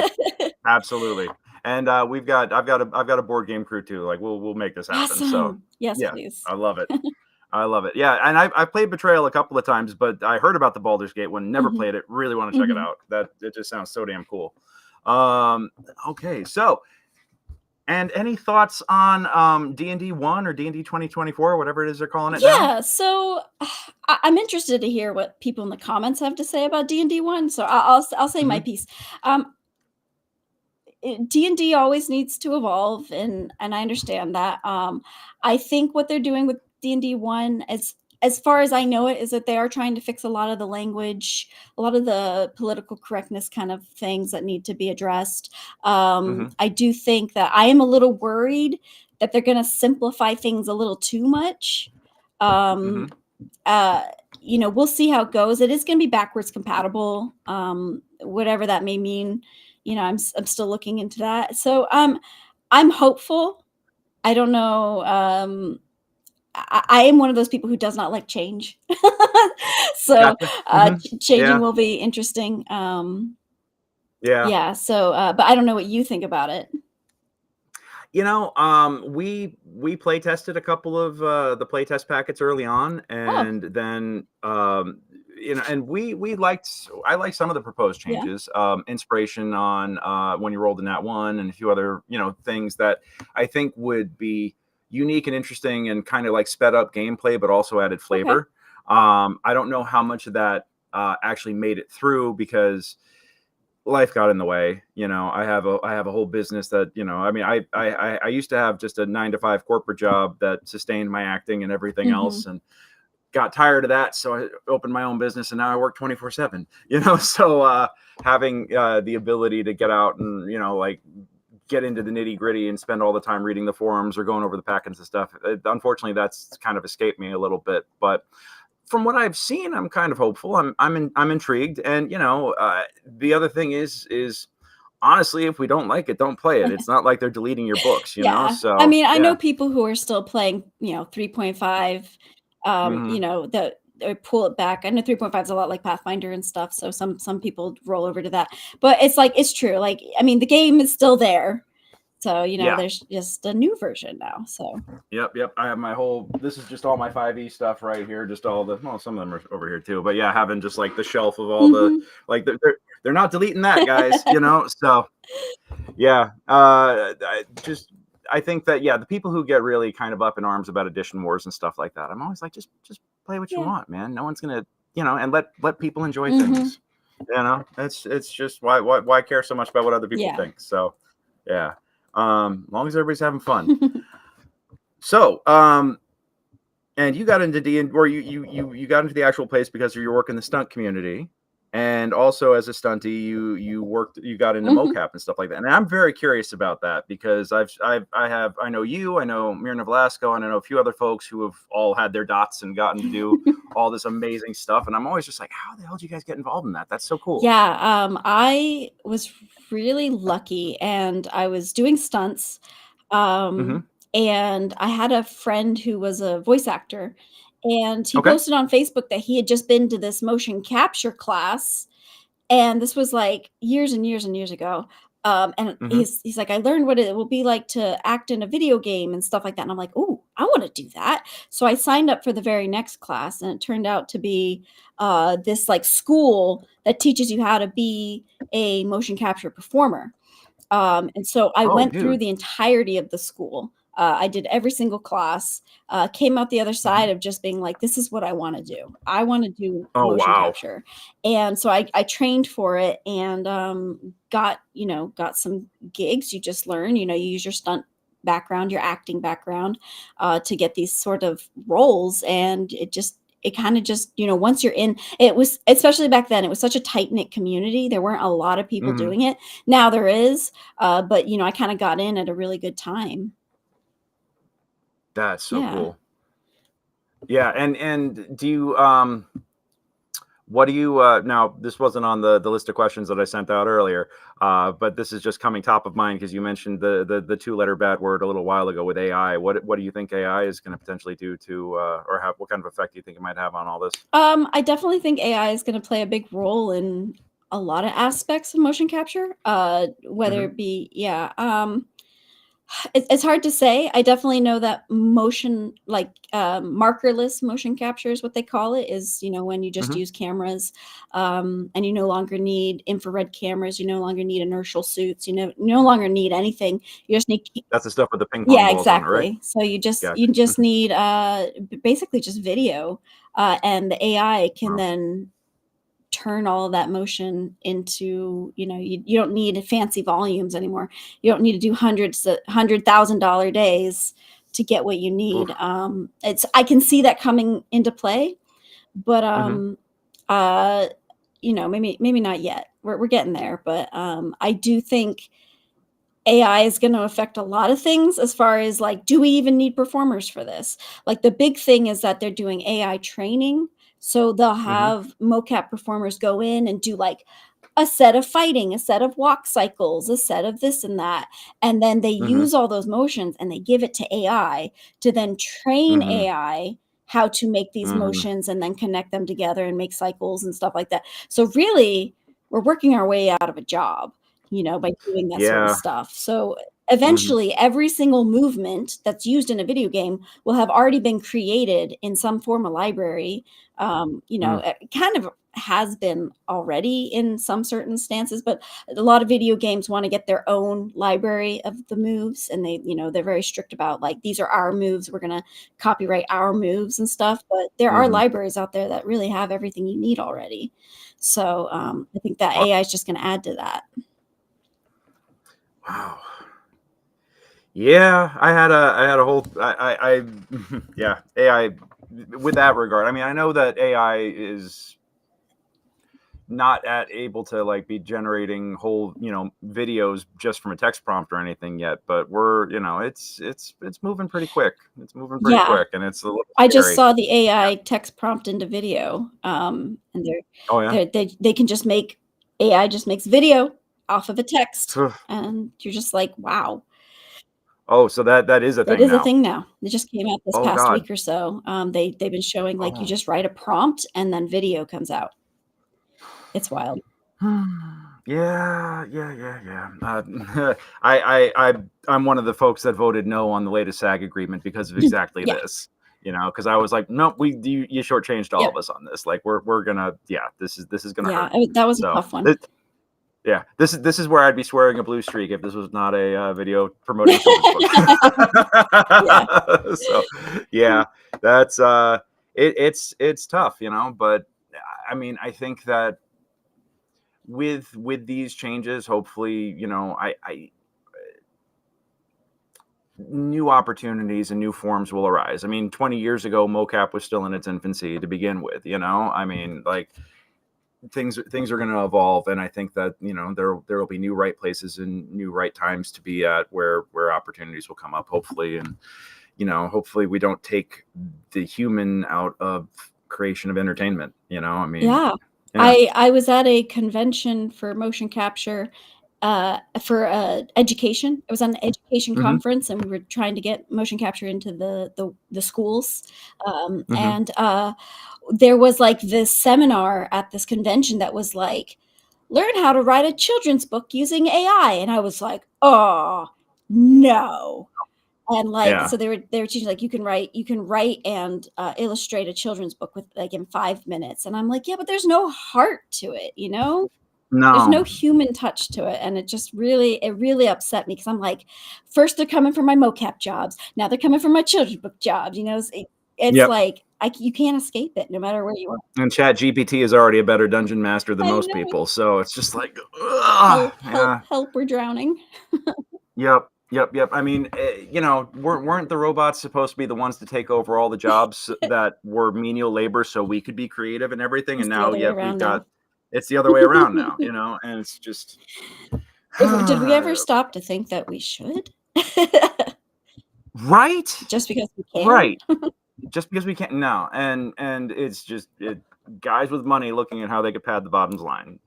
Absolutely. And I've got a board game crew too. Like we'll make this happen. Awesome. So yes, yeah, please. I love it. I love it. Yeah, and I played Betrayal a couple of times, but I heard about the Baldur's Gate one. Never played it. Really want to check it out. It just sounds so damn cool. Okay, so. And any thoughts on D&D 1 or D&D 2024, whatever it is they're calling it now? Yeah, so I'm interested to hear what people in the comments have to say about D&D 1. So I'll say my piece. D&D always needs to evolve, and I understand that. I think what they're doing with D&D 1, as far as I know it, is that they are trying to fix a lot of the language, a lot of the political correctness kind of things that need to be addressed. I do think that I am a little worried that they're going to simplify things a little too much. We'll see how it goes. It is going to be backwards compatible, whatever that may mean. I'm still looking into that. So I'm hopeful. I don't know. I am one of those people who does not like change. So changing will be interesting. Yeah. So, but I don't know what you think about it. We play tested a couple of the playtest packets early on, and then and I liked some of the proposed changes. Inspiration on when you rolled in that one, and a few other things that I think would be unique and interesting and kind of like sped up gameplay, but also added flavor. I don't know how much of that actually made it through, because life got in the way. I have a whole business that, I mean, I used to have just a 9-to-5 corporate job that sustained my acting and everything else, and got tired of that, so I opened my own business, and now I work 24/7. You know, so having the ability to get out and like get into the nitty gritty and spend all the time reading the forums or going over the packets and stuff. Unfortunately, that's kind of escaped me a little bit, but from what I've seen, I'm kind of hopeful. I'm intrigued, and the other thing is honestly, if we don't like it, don't play it. It's not like they're deleting your books, Yeah. I So mean, I know yeah. people who are still playing, 3.5, Hmm. that they pull it back. I know 3.5 is a lot like Pathfinder and stuff, so some people roll over to that. But it's like it's true. Like, I mean, the game is still there. So, Yeah. there's just a new version now. So Yep. I have my whole. This is just all my 5e stuff right here. Just all the. Well, some of them are over here too. But yeah, having just like the shelf of all the. Mhm. Like they're not deleting that, guys. So yeah. I think that the people who get really kind of up in arms about edition wars and stuff like that, I'm always like, just play what you Yeah. want, man. No one's gonna and let people enjoy Mhm. things. It's just why care so much about what other people Yeah. think. So yeah. As long as everybody's having fun. So, and you got into D and or you got into the actual place because of your work in the stunt community, and also as a stuntie, you got into Mhm. MoCap and stuff like that. And I'm very curious about that because I know you, I know Mirna Velasco, and I know a few other folks who have all had their dots and gotten to do all this amazing stuff. And I'm always just like, how the hell did you guys get involved in that? That's so cool. Yeah, I was really lucky, and I was doing stunts, Hmm. and I had a friend who was a voice actor, and he Okay. posted on Facebook that he had just been to this motion capture class, and this was, like, years and years and years ago, and Hmm. he's like, "I learned what it will be like to act in a video game and stuff like that," and I'm like, "Ooh, I wanna do that." So I signed up for the very next class, and it turned out to be, this, like, school that teaches you how to be a motion capture performer. And so I Oh, went through dude. the entirety of the school. I did every single class, came out the other Mhm. side of just being like, this is what I want to do. I want to do Oh, motion wow. capture. And so I trained for it and got some gigs. You just learn, you use your stunt background, your acting background to get these sort of roles. And it kind of just, once you're in, it was, especially back then, it was such a tight knit community. There weren't a lot of people Hmm. doing it. Now there is, but I kind of got in at a really good time. That's so Yeah. cool. Yeah, and do you what do you now this wasn't on the list of questions that I sent out earlier, but this is just coming top of mind because you mentioned the two-letter bad word a little while ago with AI. What do you think AI is going to potentially do to or have what kind of effect do you think it might have on all this? I definitely think AI is going to play a big role in a lot of aspects of motion capture. Whether Hmm. it be, yeah. It's hard to say. I definitely know that motion, like, markerless motion capture is what they call it, is, when you just Hmm. use cameras, and you no longer need infrared cameras, you no longer need inertial suits, no longer need anything. You just need That's the stuff with the ping pong Yeah, balls on it, right? exactly. So you Gotcha. just need, basically just video, and the AI can Wow. then turn all of that motion into, you don't need fancy volumes anymore. You don't need to do $100,000 days to get what you need. Oof. It's I can see that coming into play, but Hmm. uh, maybe not yet. We're getting there, but I do think AI is going to affect a lot of things as far as like, do we even need performers for this? Like the big thing is that they're doing AI training. So they'll Hmm. have mocap performers go in and do like a set of fighting, a set of walk cycles, a set of this and that. And then they Hmm. use all those motions and they give it to AI to then train Hmm. AI how to make these Hmm. motions and then connect them together and make cycles and stuff like that. So really, we're working our way out of a job, by doing that sort of Yeah. stuff. So Hmm. eventually, every single movement that's used in a video game will have already been created in some form of library. It kind of has been already in some certain stances, but a lot of video games want to get their own library of the moves, and they're very strict about like these are our moves. We're gonna copyright our moves and stuff. But there are Hmm. libraries out there that really have everything you need already. So I think that Wow. AI is just going to add to that. Wow. Yeah, I had a whole I yeah, AI with that regard, I mean, I know that AI is not able to like be generating whole, videos just from a text prompt or anything yet, but we're, it's moving pretty quick. It's moving pretty Yeah. quick, and it's a little I just scary. saw the AI text prompt into video, and Oh yeah. they can just make AI just makes video off of a text, and you're just like, wow. Oh, so that is a That thing is a now. thing now. It just came out this Oh past God. week or so. They've been showing like you Oh. just write a prompt and then video comes out. It's wild. Yeah. I'm one of the folks that voted no on the latest SAG agreement because of exactly Yeah. this. Because I was like, no, you shortchanged all Yep. of us on this. Like we're gonna, this is gonna hurt. That was a So tough one. yeah, this is where I'd be swearing a blue streak if this was not a video promoting children's books. So yeah, that's it's tough, but I mean, I think that with these changes, hopefully, I new opportunities and new forms will arise. I mean, 20 years ago, MoCap was still in its infancy to begin with. I mean, like things are going to evolve, and I think that there will be new right places and new right times to be at where opportunities will come up, hopefully. And hopefully we don't take the human out of creation of entertainment. I mean, yeah. I was at a convention for motion capture for education. It was an education conference, and we were trying to get motion capture into the schools, and there was like this seminar at this convention that was like, learn how to write a children's book using AI. And I was like, oh no. And like, so they were teaching like you can write and illustrate a children's book with like in 5 minutes. And I'm like, yeah, but there's no heart to it, No. There's no human touch to it. And it just really upset me because I'm like, first they're coming for my MoCap jobs. Now they're coming for my children's book jobs. It's like you can't escape it no matter where you are. And ChatGPT is already a better dungeon master than most people. So it's just like, help, we're drowning. Yep. I mean, weren't the robots supposed to be the ones to take over all the jobs that were menial labor so we could be creative and everything? And now, it's the other way around now, and it's just. Did we ever stop to think that we should? Right? Just because we can? Right. Just because we can't. No. And it's just guys with money looking at how they could pad the bottom lines.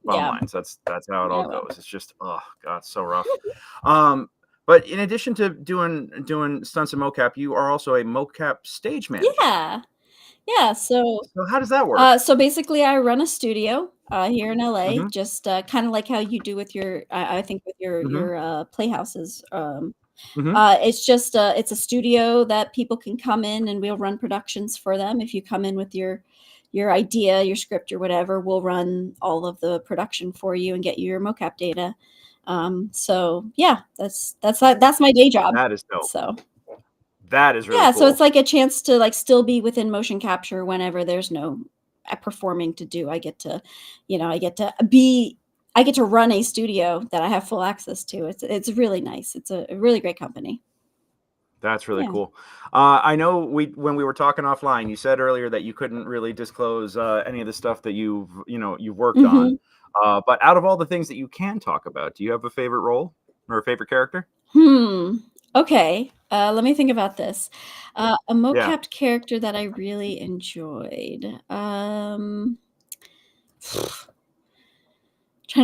That's how it all goes. It's just, oh God, so rough. But in addition to doing stunts and mocap, you are also a mocap stage manager. Yeah. So how does that work? So basically, I run a studio here in LA, just kind of like how you do with your, I think with your playhouses. It's just it's a studio that people can come in and we'll run productions for them. If you come in with your idea, your script, or whatever, we'll run all of the production for you and get you your mocap data. So yeah, that's my day job. That is dope. So that is really cool. So it's like a chance to like still be within motion capture whenever there's no performing to do. I get to run a studio that I have full access to. It's really nice. It's a really great company. That's really cool. I know when we were talking offline, you said earlier that you couldn't really disclose any of the stuff that you've worked on. But out of all the things that you can talk about, do you have a favorite role or a favorite character? Okay. Let me think about this. A mocap character that I really enjoyed. Trying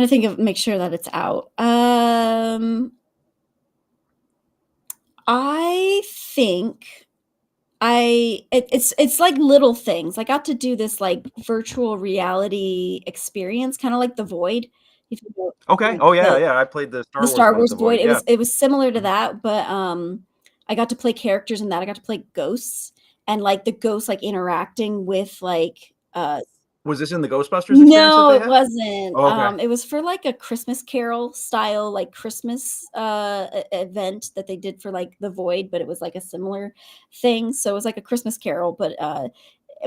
to think of, make sure that it's out. I think it's like little things. I got to do this like virtual reality experience, kind of like The Void. If you know, okay. Oh yeah. I played the Star Wars Void. It was similar to that, but I got to play characters in that. I got to play ghosts, and like the ghosts like interacting with like was this in the Ghostbusters experience? No, it wasn't. Oh, okay. It was for like a Christmas Carol style, like Christmas event that they did for like The Void, but it was like a similar thing. So it was like a Christmas Carol, but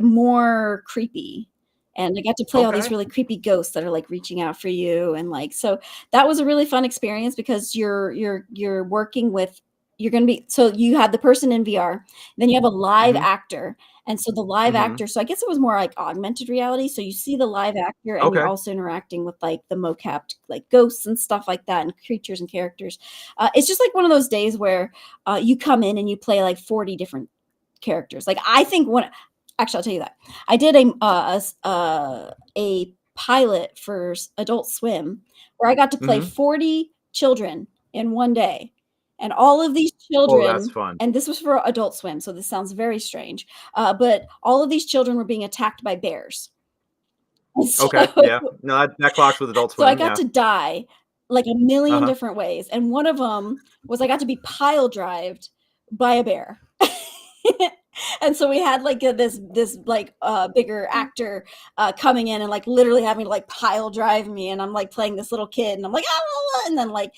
more creepy. And I got to play all these really creepy ghosts that are like reaching out for you, and like so that was a really fun experience because you're working with you're going to be, so you have the person in VR, then you have a live Mhm. actor. And so the live Mhm. actor, so I guess it was more like augmented reality. So you see the live actor and you're Okay. also interacting with like the mocap, like ghosts and stuff like that, and creatures and characters. It's just like one of those days where you come in and you play like 40 different characters. Like I think actually, I'll tell you that I did a pilot for Adult Swim where I got to play Mhm. 40 children in one day. And all of these Oh, that's children, fun. and this was for Adult Swim, so this sounds very strange, but all of these children were being attacked by bears. And Okay, yeah. No, that clocks with Adult so I Swim, got yeah. to die like a million Uh-huh. different ways, and one of them was I got to be pile drived by a bear. And so we had like this like bigger actor coming in and like literally having to like pile drive me, and I'm like playing this little kid and I'm like ah, and then like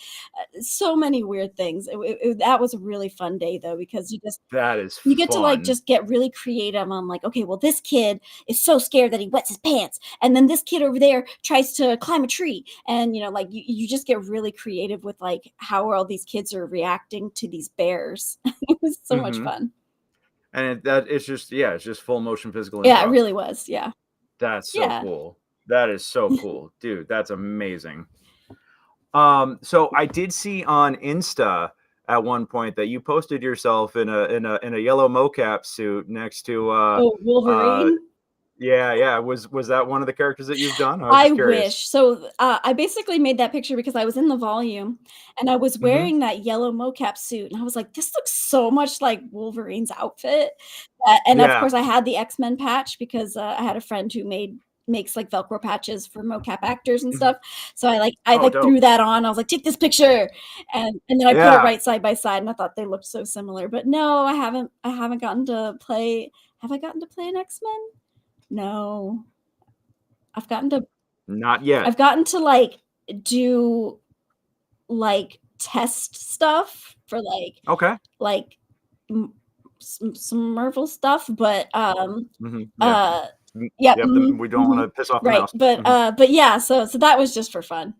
so many weird things. That was a really fun day though, because That is you get to like fun. just get really creative on like, okay, well, this kid is so scared that he wets his pants, and then this kid over there tries to climb a tree, and like you just get really creative with like how all these kids are reacting to these bears. It was so much Mhm. fun. And it's just, yeah, it's just full motion physical Yeah, it improv. really was. Yeah. That's so Yeah. cool. That is so cool. Dude, that's amazing. So I did see on Insta at one point that you posted yourself in a yellow mocap suit next to Oh, uh Wolverine. yeah. Was that one of the characters that you've done? I was I just curious. wish. So, I basically made that picture because I was in the volume and I was Mhm. wearing that yellow mocap suit, and I was like, "This looks so much like Wolverine's outfit." And of Yeah. course, I had the X-Men patch because, I had a friend who makes, like, Velcro patches for mocap actors and Mhm. stuff. So I, Oh, like, dope. threw that on. I was like, "Take this picture." And then I put it Yeah. right side by side, and I thought they looked so similar. But no, I haven't gotten to play. Have I gotten to play an X-Men? No. I've gotten to Not yet. I've gotten to, like, do, like, test stuff for, Okay. like, m some Marvel stuff, but, Mhm. Yeah. uh yeah, Yep. mhm, We don't want mhm, to piss off the right, mouse. Mhm. but yeah, so that was just for fun.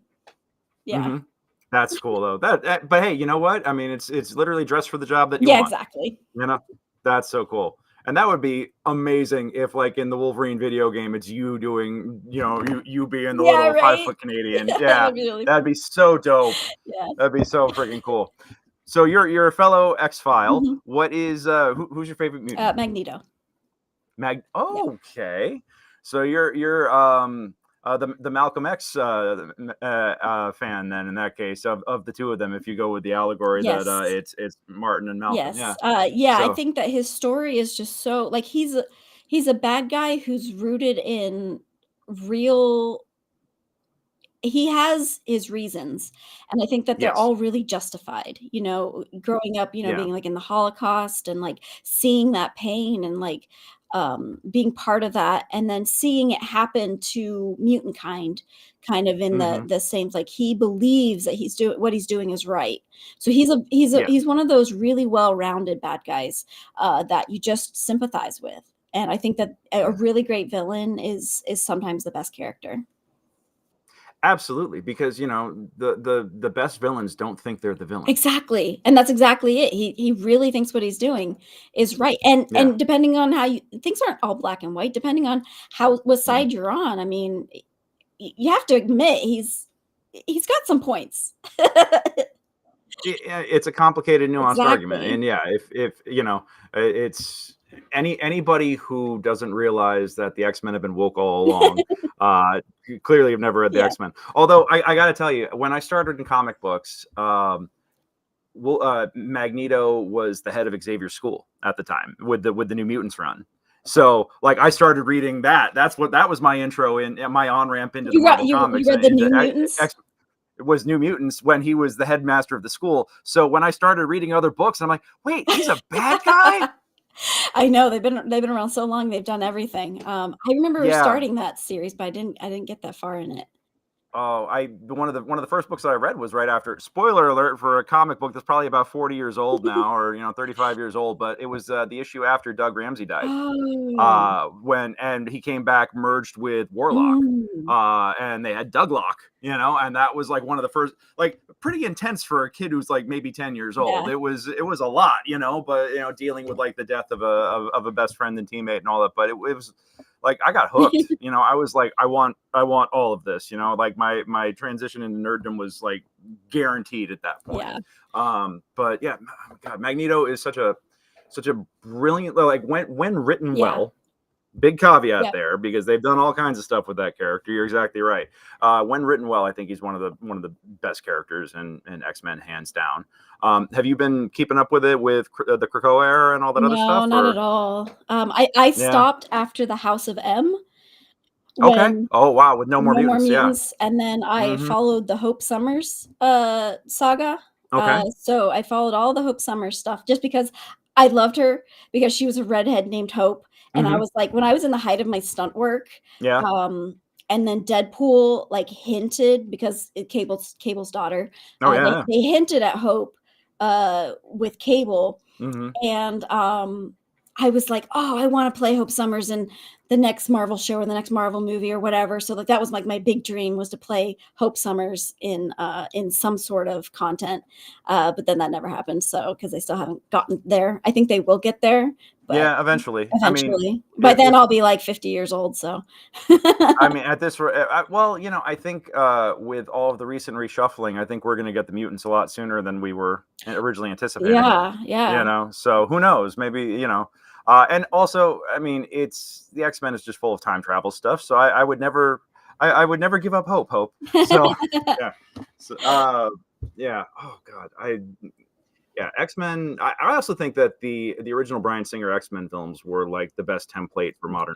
Yeah. Mhm. That's cool though. But hey, you know what? I mean, it's literally dress for the job that you Yeah, want. exactly. You know? That's so cool. And that would be amazing if, like, in the Wolverine video game, it's you doing, you being the Yeah, little five right? foot Canadian. Yeah, that Yeah, would be really that'd be so dope. yeah. That'd be so freaking cool. So you're a fellow X File. Mhm. What is who's your favorite mutant? Magneto. Yeah. Okay. So you're the Malcolm X fan then, in that case, of the two of them, if you go with the allegory that Yes. it's Martin and Malcolm. Yeah. Yes. Yeah, I So think that his story is just so like he's a bad guy who's rooted in real he has his reasons, and I think that they're yes. all really justified, growing up, Yeah. being, like, in the Holocaust and, like, seeing that pain and, like, being part of that, and then seeing it happen to mutant kind of in the Mhm. the same like, he believes that what he's doing is right. So he's Yeah. he's one of those really well-rounded bad guys, that you just sympathize with, and I think that a Yeah. really great villain is sometimes the best character. Absolutely, because the best villains don't think they're the villain. Exactly, and that's exactly it. He really thinks what he's doing is right, and Yeah. and depending on how you things aren't all black and white, depending on what Mhm. side you're on, I mean, you have to admit he's got some points. It's a complicated, nuanced argument, Exactly. and yeah, if it's anybody who doesn't realize that the X-Men have been woke all along, clearly have never read the Yeah. X-Men. Although I got to tell you, when I started in comic books, Magneto was the head of Xavier's school at the time with the New Mutants run. So, like, I started reading that. That was my intro in my on ramp into the Marvel You comics read and the into New Mutants? X was New Mutants when he was the headmaster of the school. So when I started reading other books, I'm like, wait, he's a bad guy? I know they've been around so long, they've done everything. I remember Yeah. starting that series, but I didn't get that far in it. Oh, one of the first books that I read was right after. Spoiler alert for a comic book that's probably about 40 years old now, or 35 years old. But it was the issue after Doug Ramsey died. Oh. And he came back merged with Warlock, Mm. and they had Douglock, and that was like one of the first, like pretty intense for a kid who's like maybe 10 years old. Yeah. It was a lot, but dealing with like the death of a best friend and teammate and all that. But it was like I got hooked. I was like, I want all of this. Like my transition into nerddom was like guaranteed at that point. Yeah. But yeah, God, Magneto is such a brilliant, like when written Yeah. well. Big caveat Yep. there, because they've done all kinds of stuff with that character. You're exactly right. When written well, I think he's one of the best characters in X-Men, hands down. Have you been keeping up with it with the Krakoa era and all that other stuff? No, not at all. I Yeah. stopped after the House of M Okay. when Oh wow, with No More No More Mutants. Yeah. Mutants, and then I Mhm. followed the Hope Summers saga. Okay. So I followed all the Hope Summers stuff just because I loved her, because she was a redhead named Hope, and I Mhm. was like, when I was in the height of my stunt work, Yeah. and then Deadpool like hinted, because Cable's daughter, Oh yeah. they hinted at Hope with Cable, Mhm. and I was like, oh, I want to play Hope Summers in the next Marvel show or the next Marvel movie or whatever. So like that was like my big dream, was to play Hope Summers in some sort of content. But then that never happened. So because they still haven't gotten there. I think they will get there, but Yeah. Eventually. I mean, eventually. By then I'll be like 50 years old. So I mean, at this, well, I think with all of the recent reshuffling, I think we're going to get the mutants a lot sooner than we were originally anticipating. Yeah. So who knows? Maybe, and also, I mean, the X-Men is just full of time travel stuff. So I would never, I would never give up hope. So yeah, yeah. Oh God, yeah, X-Men. I also think that the original Bryan Singer X-Men films were like the best template for modern,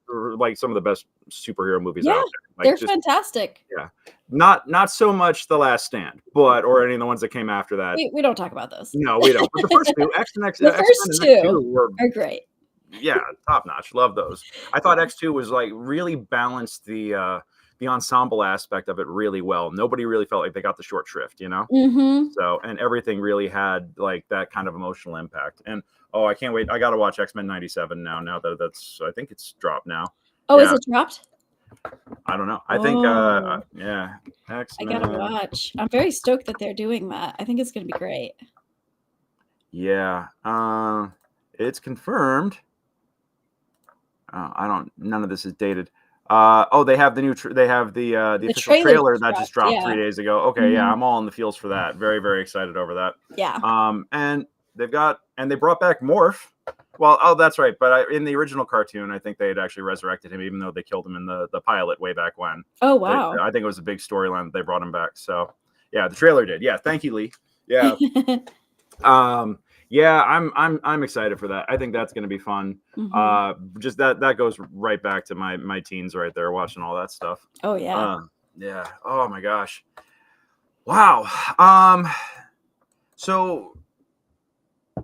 or like some of the best superhero movies out there. Like, they're just fantastic. yeah, not so much The Last Stand, or any of the ones that came after that. We don't talk about those. No, we don't. But the first two, The first two were are great. yeah, top notch. Love those. I thought X2 was like really balanced the ensemble aspect of it really well. Nobody really felt like they got the short shrift, Mm-hmm. So, and everything really had like that kind of emotional impact. And oh, I can't wait. I got to watch X-Men 97 now. Now that I think it's dropped now. Oh, Yeah. is it dropped? I don't know. I think, yeah. I gotta watch. I'm very stoked that they're doing that. I think it's gonna be great. Yeah. It's confirmed. None of this is dated. They have the new. They have the official trailer that just dropped 3 days ago. Okay, yeah, I'm all in the feels for that. Very, very excited over that. Yeah. And they brought back Morph. Well, oh, that's right. But in the original cartoon, I think they had actually resurrected him, even though they killed him in the pilot way back when. Oh wow. I think it was a big storyline that they brought him back. So yeah, the trailer did. Yeah, thank you, Lee. Yeah. Yeah, I'm excited for that. I think that's going to be fun. Mm-hmm. Just that goes right back to my teens right there, watching all that stuff. Oh yeah. Yeah. Oh my gosh. Wow. So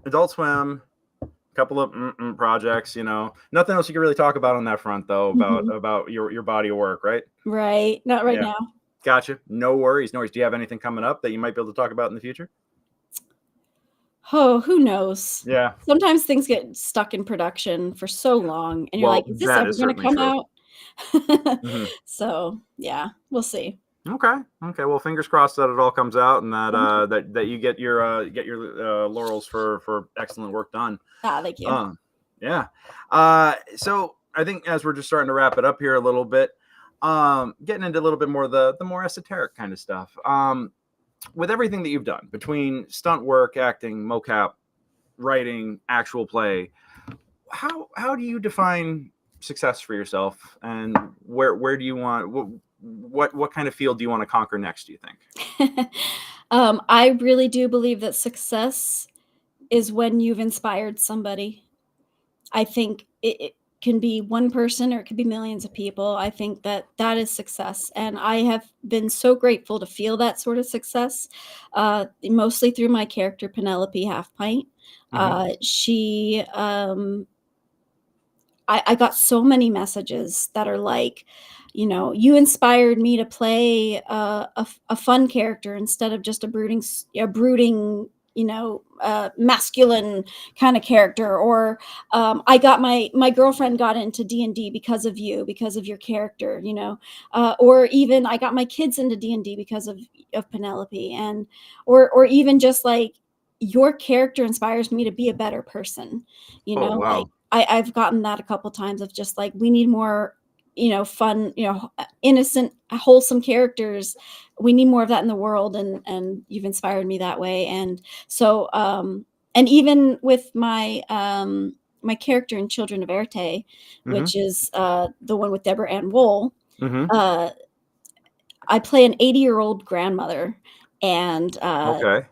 Adult Swim, a couple of projects, nothing else you can really talk about on that front though, about your body of work, right? Right. Not right now. Gotcha. No worries. Do you have anything coming up that you might be able to talk about in the future? Oh, who knows? Yeah. Sometimes things get stuck in production for so long, and you're like, is this ever going to come out? So yeah, we'll see. Okay. Well, fingers crossed that it all comes out, and that that you get your laurels for excellent work done. Thank you. Yeah. So I think as we're just starting to wrap it up here a little bit, getting into a little bit more of the more esoteric kind of stuff. With everything that you've done between stunt work, acting, mocap, writing, actual play, how do you define success for yourself, and where do you want what kind of field do you want to conquer next, do you think? I really do believe that success is when you've inspired somebody. I think it can be one person or it could be millions of people. I think that is success. And I have been so grateful to feel that sort of success, mostly through my character, Penelope Half Pint. She, I got so many messages that are like, you inspired me to play a fun character instead of just a brooding, masculine kind of character. Or I got my girlfriend got into D&D because of you, because of your character, or even I got my kids into D&D because of Penelope, and or even just like, your character inspires me to be a better person, Oh, like wow. I've gotten that a couple times of just like, we need more, fun, innocent, wholesome characters. We need more of that in the world. And you've inspired me that way. And so, and even with my character in Children of Erte, Mm-hmm. which is the one with Deborah Ann Wool, Mm-hmm. uh, I play an 80-year-old grandmother, and Okay.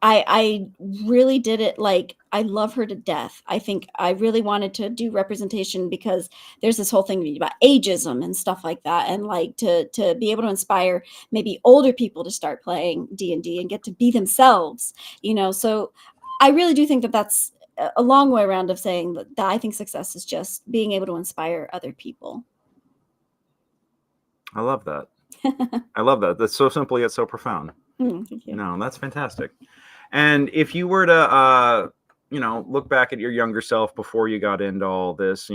I really did it. Like, I love her to death. I think I really wanted to do representation because there's this whole thing about ageism and stuff like that. And like to be able to inspire maybe older people to start playing D&D and get to be themselves, so I really do think that that's a long way around of saying that I think success is just being able to inspire other people. I love that. I love that. That's so simple yet so profound. Thank you. No, that's fantastic. And if you were to, look back at your younger self before you got into all this,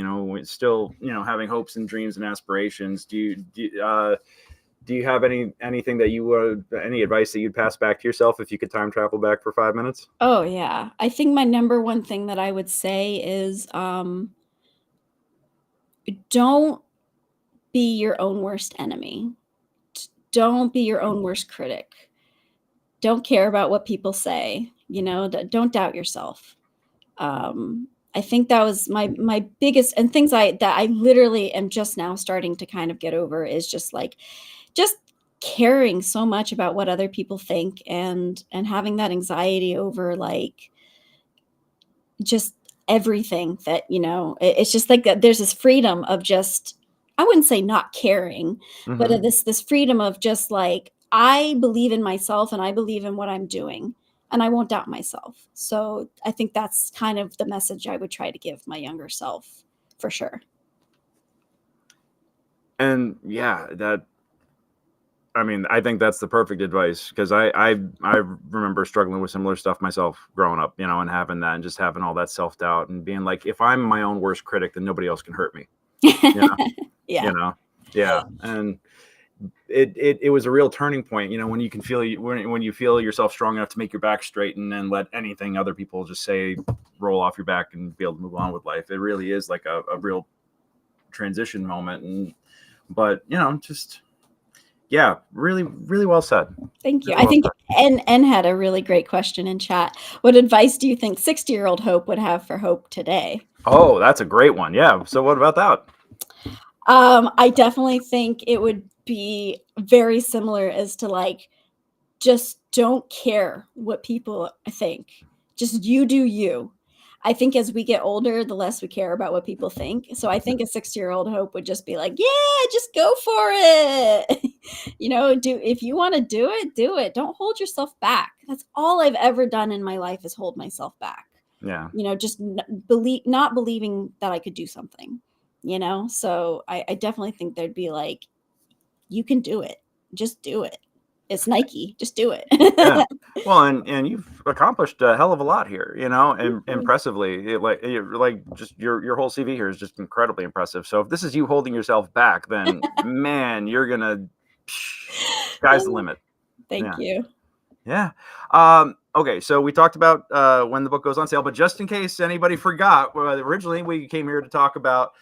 still, having hopes and dreams and aspirations, do you have anything that you would, any advice that you'd pass back to yourself if you could time travel back for 5 minutes? Oh yeah. I think my number one thing that I would say is don't be your own worst enemy. Don't be your own worst critic. Don't care about what people say, don't doubt yourself. I think that was my biggest, and things that I literally am just now starting to kind of get over, is just caring so much about what other people think, and having that anxiety over like just everything that, it's just like that there's this freedom of just, I wouldn't say not caring, but Mm-hmm. this freedom of just like, I believe in myself and I believe in what I'm doing, and I won't doubt myself. So I think that's kind of the message I would try to give my younger self, for sure. And yeah, I think that's the perfect advice, because I remember struggling with similar stuff myself growing up, and having that, and just having all that self-doubt, and being like, if I'm my own worst critic, then nobody else can hurt me. Yeah. You know? Yeah. And it was a real turning point, when you can feel, when you feel yourself strong enough to make your back straight, and then let anything other people just say roll off your back, and be able to move on with life. It really is like a real transition moment. But just, yeah, really, really well said. Thank you. Really I well think said. N had a really great question in chat. What advice do you think 60-year-old Hope would have for Hope today? Oh, that's a great one. Yeah. So what about that? I definitely think it would be very similar as to like, just don't care what people think. Just you do you. I think as we get older, the less we care about what people think. So I think a 60-year-old Hope would just be like, yeah, just go for it. If you want to do it, do it. Don't hold yourself back. That's all I've ever done in my life, is hold myself back. Yeah. Just not believing that I could do something, So I definitely think there'd be like, you can do it. Just do it. It's Nike. Just do it. Yeah. Well, and you've accomplished a hell of a lot here, and Thank you. impressively. Just your whole CV here is just incredibly impressive. So if this is you holding yourself back, then man, you're gonna, sky's the limit. Thank Yeah. you. Yeah. Okay, so we talked about when the book goes on sale, but just in case anybody forgot, originally we came here to talk about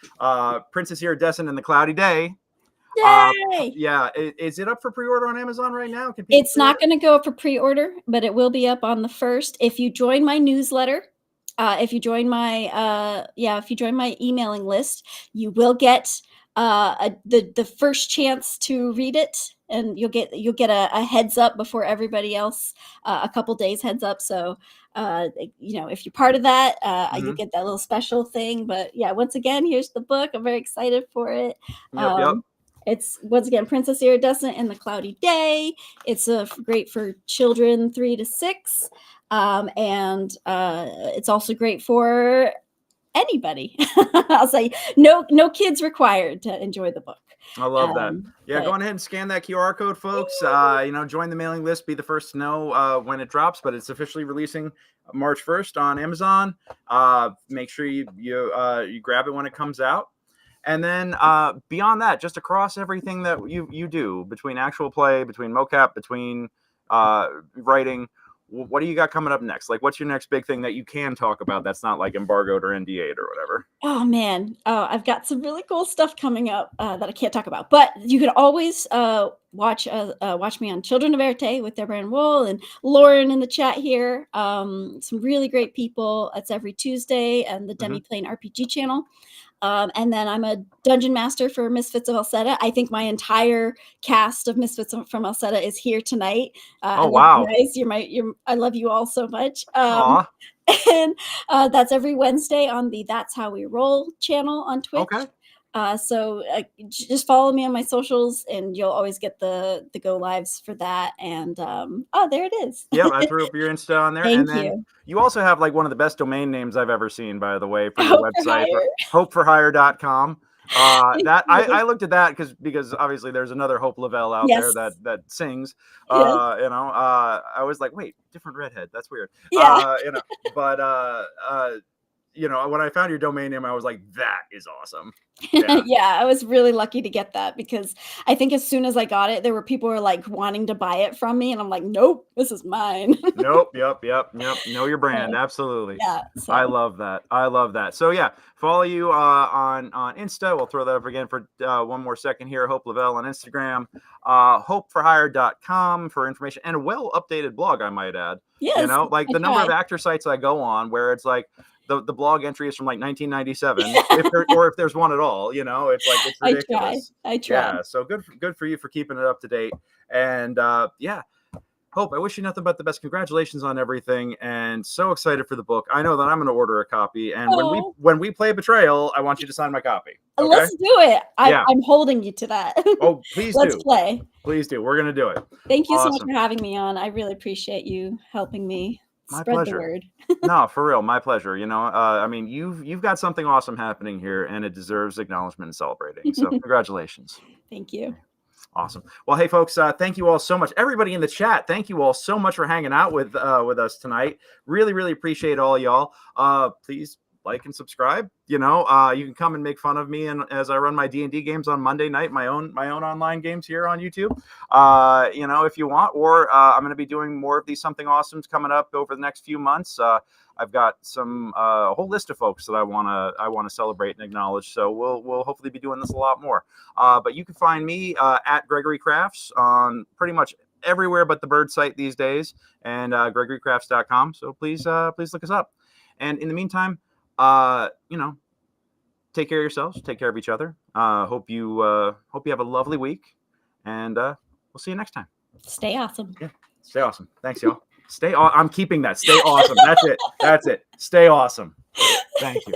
Princess Iridescent and the Cloudy Day. Yay! Yeah, is it up for pre-order on Amazon right now? Can people It's not going to go up for pre-order, but it will be up on the 1st. If you join my newsletter, if you join my emailing list, you will get the first chance to read it, and you'll get a heads up before everybody else, a couple days heads up. So if you're part of that, you'll get that little special thing. But yeah, once again, here's the book. I'm very excited for it. Yep. It's, once again, Princess Iridescent and the Cloudy Day. It's great for children 3 to 6. And it's also great for anybody. I'll say no kids required to enjoy the book. I love that. Yeah, go on ahead and scan that QR code, folks. Join the mailing list, be the first to know when it drops, but it's officially releasing March 1st on Amazon. Make sure you grab it when it comes out. And then beyond that, just across everything that you do, between actual play, between MoCap, between writing, what do you got coming up next? Like, what's your next big thing that you can talk about that's not like embargoed or NDA'd or whatever? Oh man, I've got some really cool stuff coming up that I can't talk about. But you can always watch me on Children of Erte with Deborah and Wool and Lauren in the chat here. Some really great people. It's every Tuesday and the Demi Plane RPG channel. And then I'm a dungeon master for Misfits of Alceta. I think my entire cast of Misfits from Alceta is here tonight. Oh wow! I love you all so much. And that's every Wednesday on the That's How We Roll channel on Twitch. Okay. So just follow me on my socials, and you'll always get the go lives for that. And there it is. Yeah, I threw up your Insta on there. Thank and then you. You also have like one of the best domain names I've ever seen, by the way, for your website, hopeforhire.com. I looked at that because obviously there's another Hope LaVelle out there that sings. I was like, wait, different redhead. That's weird. Yeah. When I found your domain name, I was like, that is awesome. Yeah, I was really lucky to get that because I think as soon as I got it, there were people who were like wanting to buy it from me. And I'm like, nope, this is mine. Nope. Yep. Know your brand. Absolutely. Yeah. So. I love that. So yeah, follow you on Insta. We'll throw that up again for one more second here. Hope LaVelle on Instagram, hopeforhire.com for information and a well-updated blog, I might add. Yes, like the number of actor sites I go on where it's like, the blog entry is from like 1997, if there's one at all, it's like, it's ridiculous. I try. Yeah, so good for you for keeping it up to date. And Hope, I wish you nothing but the best. Congratulations on everything, and so excited for the book. I know that I'm going to order a copy, and when we play Betrayal, I want you to sign my copy. Okay? Let's do it. I'm holding you to that. Oh, please Let's play. Please do. We're going to do it. Thank you so much for having me on. I really appreciate you helping me. Spread the word. No, for real, my pleasure. You've got something awesome happening here, and it deserves acknowledgement and celebrating. So, congratulations. Thank you. Awesome. Well, hey, folks, thank you all so much. Everybody in the chat, thank you all so much for hanging out with us tonight. Really, really appreciate all y'all. Please like and subscribe. You can come and make fun of me and as I run my D&D games on Monday night, my own online games here on YouTube. If you want, or I'm going to be doing more of these Something Awesomes coming up over the next few months. I've got a whole list of folks that I want to celebrate and acknowledge. So we'll hopefully be doing this a lot more. But you can find me at Gregory Crafts on pretty much everywhere but the Bird site these days, and gregorycrafts.com. So please look us up. And in the meantime, take care of yourselves, take care of each other. Hope you have a lovely week, and we'll see you next time. Stay awesome. Yeah, stay awesome. Thanks, y'all. I'm keeping that. Stay awesome. That's it. Stay awesome. Thank you.